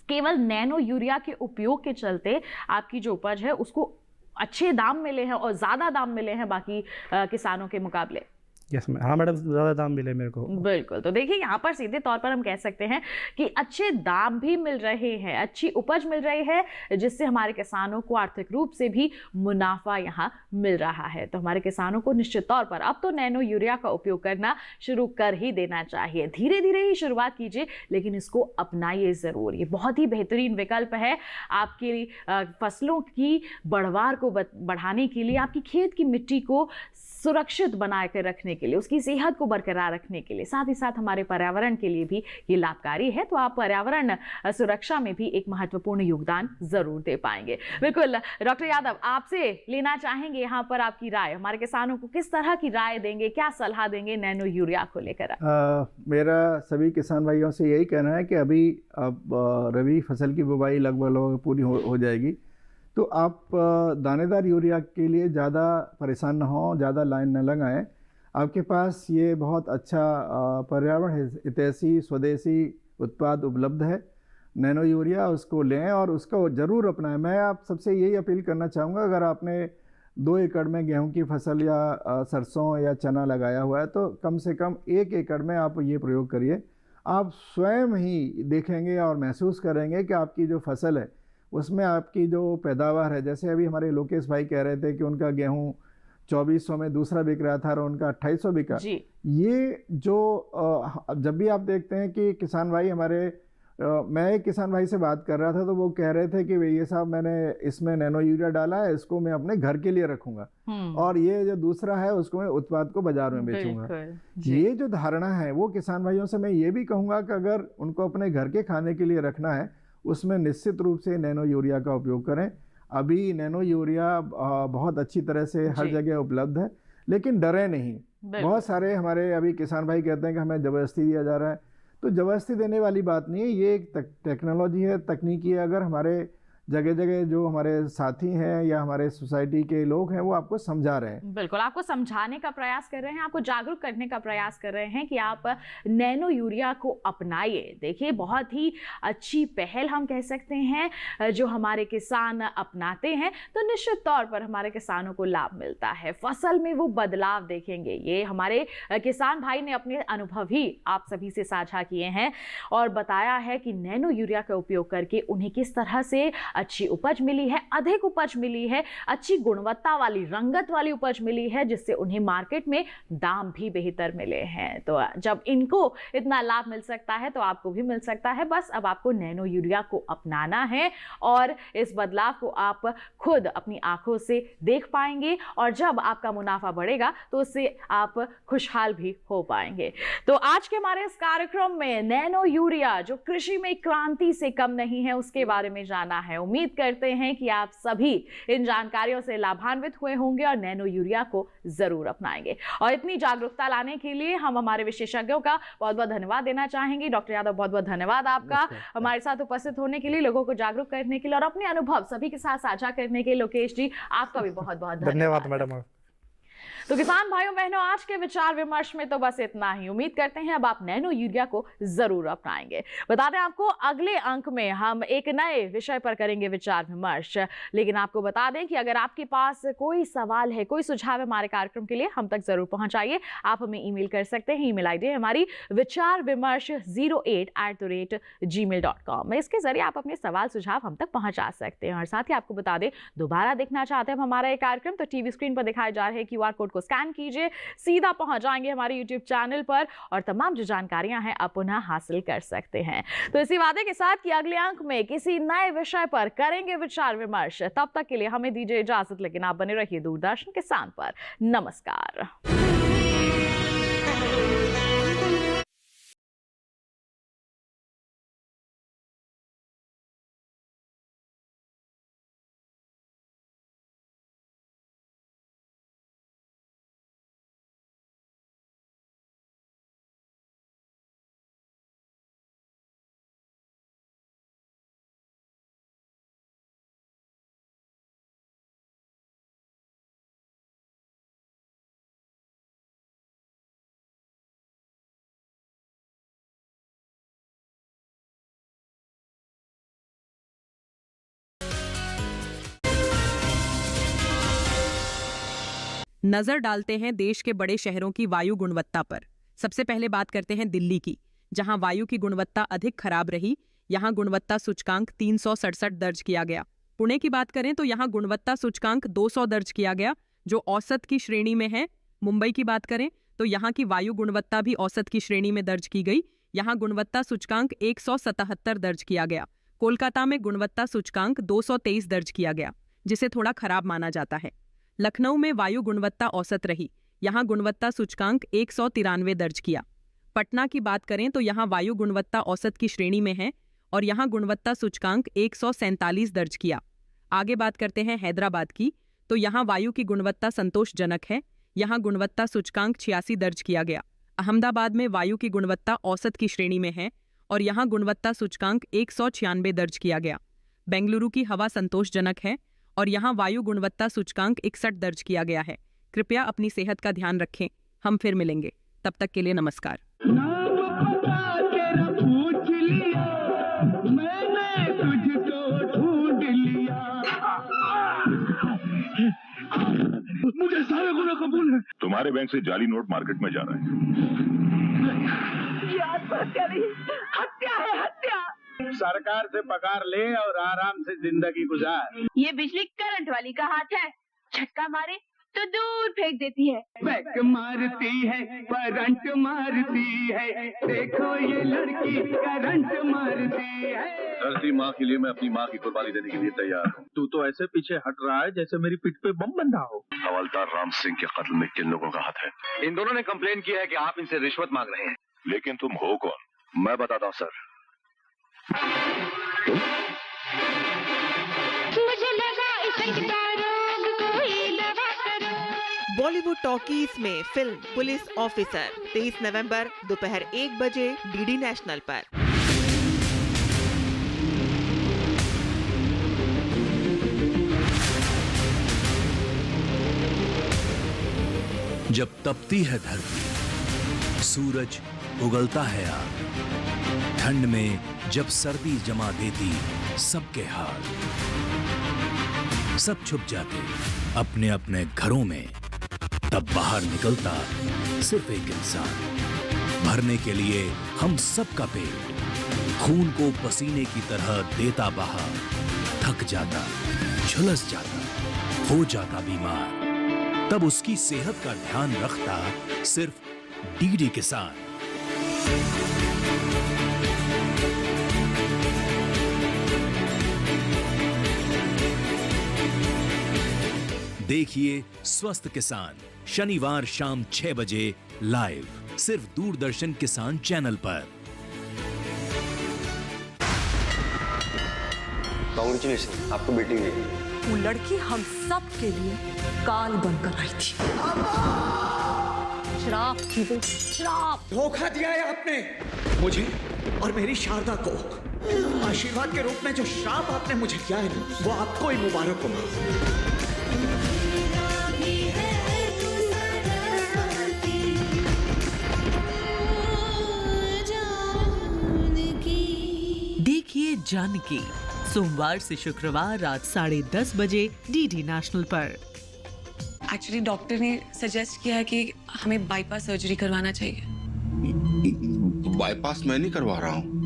केवल नैनो यूरिया के उपयोग के चलते आपकी जो उपज है उसको अच्छे दाम मिले हैं और ज़्यादा दाम मिले हैं बाकी किसानों के मुकाबले। यस हाँ मैडम, ज़्यादा दाम मिले मेरे को। बिल्कुल, तो देखिए यहाँ पर सीधे तौर पर हम कह सकते हैं कि अच्छे दाम भी मिल रहे हैं, अच्छी उपज मिल रही है, जिससे हमारे किसानों को आर्थिक रूप से भी मुनाफा यहाँ मिल रहा है। तो हमारे किसानों को निश्चित तौर पर अब तो नैनो यूरिया का उपयोग करना शुरू कर ही देना चाहिए। धीरे धीरे ही शुरुआत कीजिए, लेकिन इसको अपनाइए ज़रूर। ये बहुत ही बेहतरीन विकल्प है आपकी फसलों की बढ़वार को बढ़ाने के लिए, आपकी खेत की मिट्टी को सुरक्षित बना कर रखने के लिए, उसकी सेहत को बरकरार रखने के लिए, साथ ही साथ हमारे पर्यावरण के लिए भी ये लाभकारी है। तो आप पर्यावरण सुरक्षा में भी एक महत्वपूर्ण योगदान जरूर दे पाएंगे। बिल्कुल डॉक्टर यादव, आपसे लेना चाहेंगे यहाँ पर आपकी राय, हमारे किसानों को किस तरह की राय देंगे, क्या सलाह देंगे नैनो यूरिया को लेकर? मेरा सभी किसान भाइयों से यही कहना है कि अभी अब रबी फसल की बुवाई लगभग पूरी हो जाएगी, तो आप दानेदार यूरिया के लिए ज़्यादा परेशान न हो, ज़्यादा लाइन न लगाएं। आपके पास ये बहुत अच्छा पर्यावरण हितैषी स्वदेशी उत्पाद उपलब्ध है नैनो यूरिया, उसको लें और उसको ज़रूर अपनाएं। मैं आप सबसे यही अपील करना चाहूँगा, अगर आपने 2 एकड़ में गेहूं की फसल या सरसों या चना लगाया हुआ है तो कम से कम 1 एकड़ में आप ये प्रयोग करिए। आप स्वयं ही देखेंगे और महसूस करेंगे कि आपकी जो फसल है उसमें आपकी जो पैदावार है, जैसे अभी हमारे लोकेश भाई कह रहे थे कि उनका गेहूं 2400 में दूसरा बिक रहा था और उनका 2800 बिका। ये जो जब भी आप देखते हैं कि किसान भाई हमारे, मैं एक किसान भाई से बात कर रहा था तो वो कह रहे थे कि भैया साहब मैंने इसमें नैनो यूरिया डाला है, इसको मैं अपने घर के लिए रखूंगा और ये जो दूसरा है उसको मैं उत्पाद को बाजार में बेचूंगा। ये जो धारणा है वो किसान भाइयों से मैं ये भी कहूँगा कि अगर उनको अपने घर के खाने के लिए रखना है, उसमें निश्चित रूप से नैनो यूरिया का उपयोग करें। अभी नैनो यूरिया बहुत अच्छी तरह से हर जगह उपलब्ध है, लेकिन डरे नहीं। बहुत सारे हमारे अभी किसान भाई कहते हैं कि हमें ज़बरदस्ती दिया जा रहा है, तो ज़बरदस्ती देने वाली बात नहीं है, ये एक टेक्नोलॉजी है, तकनीकी है। अगर हमारे जगह जगह जो हमारे साथी हैं या हमारे सोसाइटी के लोग हैं वो आपको समझा रहे हैं, बिल्कुल आपको समझाने का प्रयास कर रहे हैं, आपको जागरूक करने का प्रयास कर रहे हैं कि आप नैनो यूरिया को अपनाइए। देखिए बहुत ही अच्छी पहल हम कह सकते हैं जो हमारे किसान अपनाते हैं तो निश्चित तौर पर हमारे किसानों को लाभ मिलता है, फसल में वो बदलाव देखेंगे। ये हमारे किसान भाई ने अपने अनुभव ही आप सभी से साझा किए हैं और बताया है कि नैनो यूरिया का उपयोग करके उन्हें किस तरह से अच्छी उपज मिली है, अधिक उपज मिली है, अच्छी गुणवत्ता वाली, रंगत वाली उपज मिली है, जिससे उन्हें मार्केट में दाम भी बेहतर मिले हैं। तो जब इनको इतना लाभ मिल सकता है तो आपको भी मिल सकता है। बस अब आपको नैनो यूरिया को अपनाना है और इस बदलाव को आप खुद अपनी आंखों से देख पाएंगे, और जब आपका मुनाफा बढ़ेगा तो उससे आप खुशहाल भी हो पाएंगे। तो आज के हमारे इस कार्यक्रम में नैनो यूरिया जो कृषि में क्रांति से कम नहीं है, उसके बारे में जाना है। उम्मीद करते हैं कि आप सभी इन जानकारियों से लाभान्वित हुए होंगे और नैनो यूरिया को जरूर अपनाएंगे। और इतनी जागरूकता लाने के लिए हम हमारे विशेषज्ञों का बहुत बहुत धन्यवाद देना चाहेंगे। डॉक्टर यादव, बहुत बहुत धन्यवाद आपका हमारे साथ उपस्थित होने के लिए, लोगों को जागरूक करने के लिए और अपने अनुभव सभी के साथ साझा करने के लिए। लोकेश जी, आपका भी बहुत बहुत धन्यवाद मैडम। तो किसान भाइयों बहनों, आज के विचार विमर्श में तो बस इतना ही। उम्मीद करते हैं अब आप नैनो यूरिया को जरूर अपनाएंगे। बता दें आपको, अगले अंक में हम एक नए विषय पर करेंगे विचार विमर्श। लेकिन आपको बता दें कि अगर आपके पास कोई सवाल है, कोई सुझाव है हमारे कार्यक्रम के लिए, हम तक जरूर पहुंचाइए। आप हमें ईमेल कर सकते हैं। ईमेल आईडी है हमारी vicharvimarsh08@gmail.com। इसके जरिए आप अपने सवाल सुझाव हम तक पहुंचा सकते हैं। और साथ ही आपको बता दें, दोबारा देखना चाहते हैं हमारा ये कार्यक्रम तो टीवी स्क्रीन पर दिखाए जा रहे QR कोड को स्कैन कीजिए, सीधा पहुंच जाएंगे हमारे YouTube चैनल पर और तमाम जो जानकारियां हैं आप पुनः हासिल कर सकते हैं। तो इसी वादे के साथ कि अगले अंक में किसी नए विषय पर करेंगे विचार विमर्श। तब तक के लिए हमें दीजिए इजाजत, लेकिन आप बने रहिए दूरदर्शन किसान पर। नमस्कार। नजर डालते हैं देश के बड़े शहरों की वायु गुणवत्ता पर। सबसे पहले बात करते हैं दिल्ली की, जहां वायु की गुणवत्ता अधिक खराब रही। यहां गुणवत्ता सूचकांक 367 दर्ज किया गया। पुणे की बात करें तो यहां गुणवत्ता सूचकांक 200 दर्ज किया गया, जो औसत की श्रेणी में है। मुंबई की बात करें तो यहां की वायु गुणवत्ता भी औसत की श्रेणी में दर्ज की गई। यहां गुणवत्ता सूचकांक 177 दर्ज किया गया। कोलकाता में गुणवत्ता सूचकांक 223 दर्ज किया गया, जिसे थोड़ा खराब माना जाता है। लखनऊ में वायु गुणवत्ता औसत रही। यहां गुणवत्ता सूचकांक 193 दर्ज किया। पटना की बात करें तो यहां वायु गुणवत्ता औसत की श्रेणी में है और यहां गुणवत्ता सूचकांक 147 दर्ज किया। आगे बात करते हैं हैदराबाद की, तो यहां वायु की गुणवत्ता संतोषजनक है। यहां गुणवत्ता सूचकांक 86 दर्ज किया गया। अहमदाबाद में वायु की गुणवत्ता औसत की श्रेणी में है और यहां गुणवत्ता सूचकांक 196 दर्ज किया गया। बेंगलुरु की हवा संतोषजनक है और यहां वायु गुणवत्ता सूचकांक 61 दर्ज किया गया है। कृपया अपनी सेहत का ध्यान रखें। हम फिर मिलेंगे, तब तक के लिए नमस्कार। मुझे सारे गुना कबूल है। तुम्हारे बैंक से जाली नोट मार्केट में जा रहे हैं। ये आत्महत्या नहीं, हत्या है, हत्या। सरकार से पगार ले और आराम से जिंदगी गुजार। ये बिजली करंट वाली का हाथ है, झटका मारे तो दूर फेंक देती है। बैक मारती है, करंट मारती है, देखो ये लड़की करंट मारती है। धरती माँ के लिए मैं अपनी माँ की कुर्बानी देने के लिए तैयार हूँ। तू तो ऐसे पीछे हट रहा है जैसे मेरी पीठ पे बम बंधा हो। हवलदार राम सिंह के कत्ल में किन लोगों का हाथ है? इन दोनों ने कंप्लेन किया है कि आप इनसे रिश्वत मांग रहे हैं। लेकिन तुम हो कौन? मैं बताता हूँ सर। मुझे लगा इस रोग कोई दवा करो। बॉलीवुड टॉकीज में फिल्म पुलिस ऑफिसर 23 नवंबर दोपहर 1 बजे डीडी नेशनल पर। जब तपती है धरती, सूरज उगलता है आग, ठंड में जब सर्दी जमा देती सबके हाल, सब छुप जाते अपने अपने घरों में, तब बाहर निकलता सिर्फ एक इंसान, भरने के लिए हम सबका पेट, खून को पसीने की तरह देता बहा, थक जाता, झुलस जाता, हो जाता बीमार, तब उसकी सेहत का ध्यान रखता सिर्फ डीडी किसान। देखिए स्वस्थ किसान शनिवार शाम 6 बजे लाइव सिर्फ दूरदर्शन किसान चैनल पर। कांग्रेचुलेशन, आपको बेटी हुई। वो लड़की हम सब के लिए काल बनकर आई थी। श्राप थी वो, श्राप। धोखा दिया है आपने मुझे और मेरी शारदा को। आशीर्वाद के रूप में जो श्राप आपने मुझे दिया है ना, वो आपको ही मुबारक हो। देखिए जानकी सोमवार से शुक्रवार रात 10:30 बजे डीडी नेशनल पर। एक्चुअली डॉक्टर ने सजेस्ट किया है कि हमें बाईपास सर्जरी करवाना चाहिए। बाईपास मैं नहीं करवा रहा हूँ।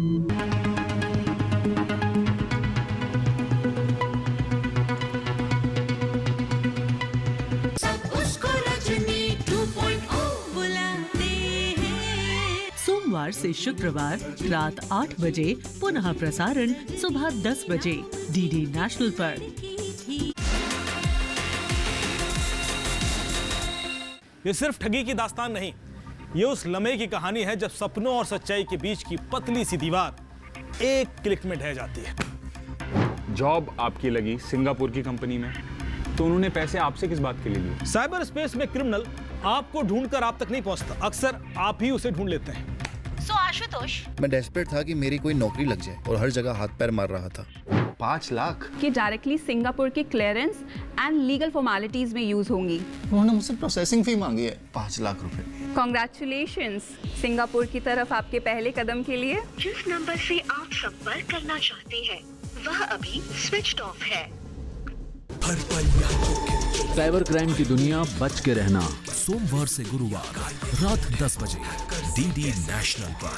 सोमवार से शुक्रवार रात 8 बजे, पुनः प्रसारण सुबह 10 बजे डीडी नेशनल पर। ये सिर्फ ठगी की दास्तान नहीं, ये उस लम्हे की कहानी है जब सपनों और सच्चाई के बीच की पतली सी दीवार एक क्लिक में ढह जाती है। जॉब आपकी लगी सिंगापुर की कंपनी में, तो उन्होंने पैसे आपसे किस बात के लिए लिए? साइबर स्पेस में क्रिमिनल आपको ढूंढकर आप तक नहीं पहुंचता, अक्सर आप ही उसे ढूंढ लेते हैं। आशुतोष, मैं डेस्परेट था कि मेरी कोई नौकरी लग जाए और हर जगह हाथ पैर मार रहा था। 5 लाख कि डायरेक्टली सिंगापुर के क्लियरेंस एंड लीगल फॉर्मेलिटीज में यूज होंगी। उन्होंने मुझसे प्रोसेसिंग फी मांगी है 5 लाख रुपए। कांग्रेचुलेशंस सिंगापुर की तरफ आपके पहले कदम के लिए। जिस नंबर से आप संपर्क करना चाहते हैं वह अभी स्विच ऑफ है। साइबर क्राइम की दुनिया बच के रहना। सोमवार से गुरुवार रात 10 बजे डीडी नेशनल पर।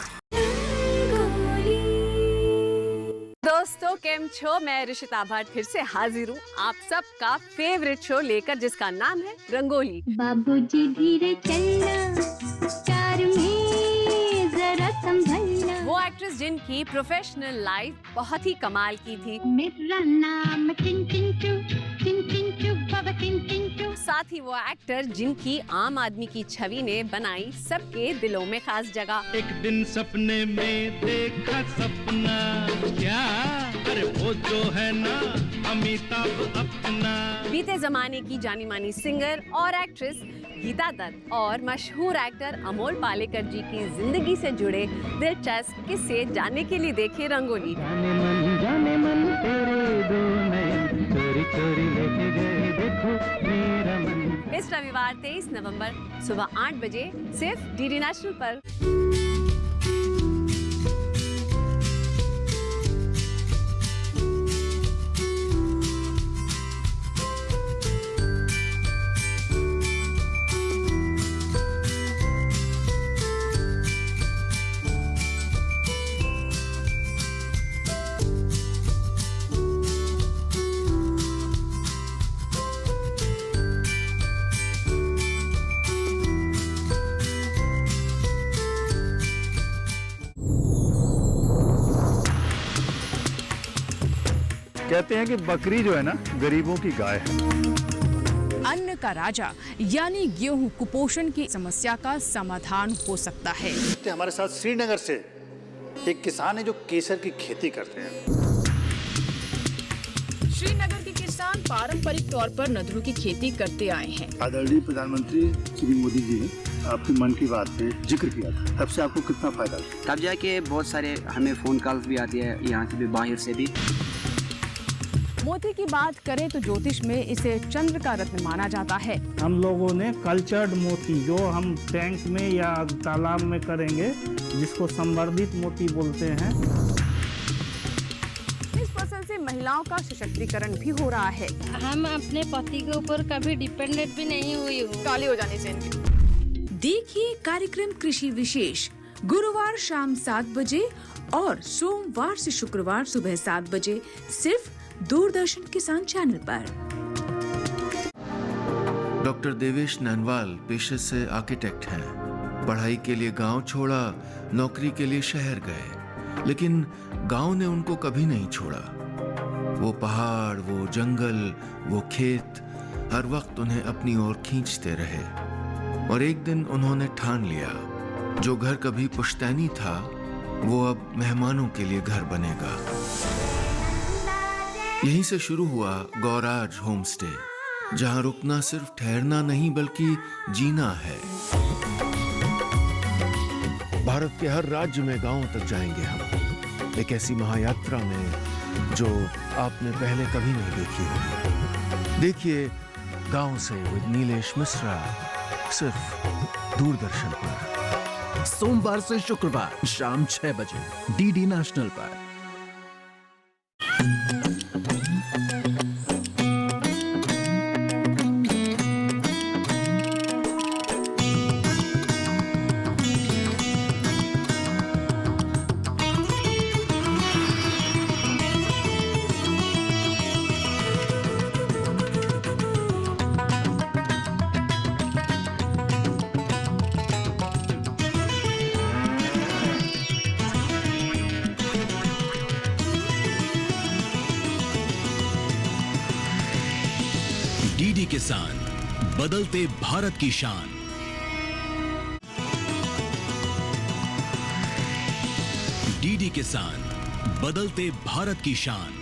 दोस्तों केम छो, मैं ऋषिता भट्ट फिर से हाजिर हूँ आप सबका फेवरेट शो लेकर, जिसका नाम है रंगोली। बाबूजी धीरे चलना, प्यार में जरा संभलना। वो एक्ट्रेस जिनकी प्रोफेशनल लाइफ बहुत ही कमाल की थी। मेरा नाम टिंटिंटू, टिंटिंटू बाबा टिंटिंटू। साथ ही वो एक्टर जिनकी आम आदमी की छवि ने बनाई सबके दिलों में खास जगह। एक दिन सपने में देखा सपना, क्या अरे वो जो है ना अमिताभ अपना। बीते जमाने की जानी मानी सिंगर और एक्ट्रेस गीता दत्त और मशहूर एक्टर अमोल पालेकर जी की जिंदगी से जुड़े दिलचस्प किस्से जानने के लिए देखिए रंगोली। जाने मन तेरे दो नयन चोरी चोरी लेके गए, देखो मेरा मन। इस रविवार 23 नवंबर सुबह 8 बजे सिर्फ डीडी नेशनल पर। कहते हैं कि बकरी जो है ना गरीबों की गाय है। अन्न का राजा यानी गेहूं कुपोषण की समस्या का समाधान हो सकता है। हमारे साथ श्रीनगर से एक किसान है जो केसर की खेती करते हैं। श्रीनगर के किसान पारंपरिक तौर पर नदरू की खेती करते आए हैं। आदरणीय प्रधानमंत्री श्री मोदी जी ने आपकी मन की बात पे जिक्र किया था, तब से आपको कितना फायदा हुआ? तब जाके बहुत सारे हमें फोन कॉल्स भी आती है, यहाँ से भी बाहर से भी। मोती की बात करें तो ज्योतिष में इसे चंद्र का रत्न माना जाता है। हम लोगों ने कल्चर्ड मोती जो हम टैंक में या तालाब में करेंगे, जिसको संवर्धित मोती बोलते हैं। इस फसल से महिलाओं का सशक्तिकरण भी हो रहा है। हम अपने पति के ऊपर कभी डिपेंडेंट भी नहीं हुई हूँ। काली हो जानी चाहिए। देखिए कार्यक्रम कृषि विशेष गुरुवार शाम 7 बजे और सोमवार से शुक्रवार सुबह 7 बजे सिर्फ दूरदर्शन किसान चैनल पर। डॉक्टर देवेश ननवाल पेशे से आर्किटेक्ट हैं। पढ़ाई के लिए गांव छोड़ा, नौकरी के लिए शहर गए, लेकिन गांव ने उनको कभी नहीं छोड़ा। वो पहाड़, वो जंगल, वो खेत हर वक्त उन्हें अपनी ओर खींचते रहे। और एक दिन उन्होंने ठान लिया, जो घर कभी पुश्तैनी था वो अब मेहमानों के लिए घर बनेगा। यहीं से शुरू हुआ गौराज होम स्टे, जहां रुकना सिर्फ ठहरना नहीं बल्कि जीना है। भारत के हर राज्य में गांवों तक जाएंगे हम, एक ऐसी महायात्रा में जो आपने पहले कभी नहीं देखी होगी। देखिए गांव से विद नीलेश मिश्रा, सिर्फ दूरदर्शन पर। सोमवार से शुक्रवार शाम 6 बजे डीडी नेशनल पर। डीडी किसान, बदलते भारत की शान। डीडी किसान, बदलते भारत की शान।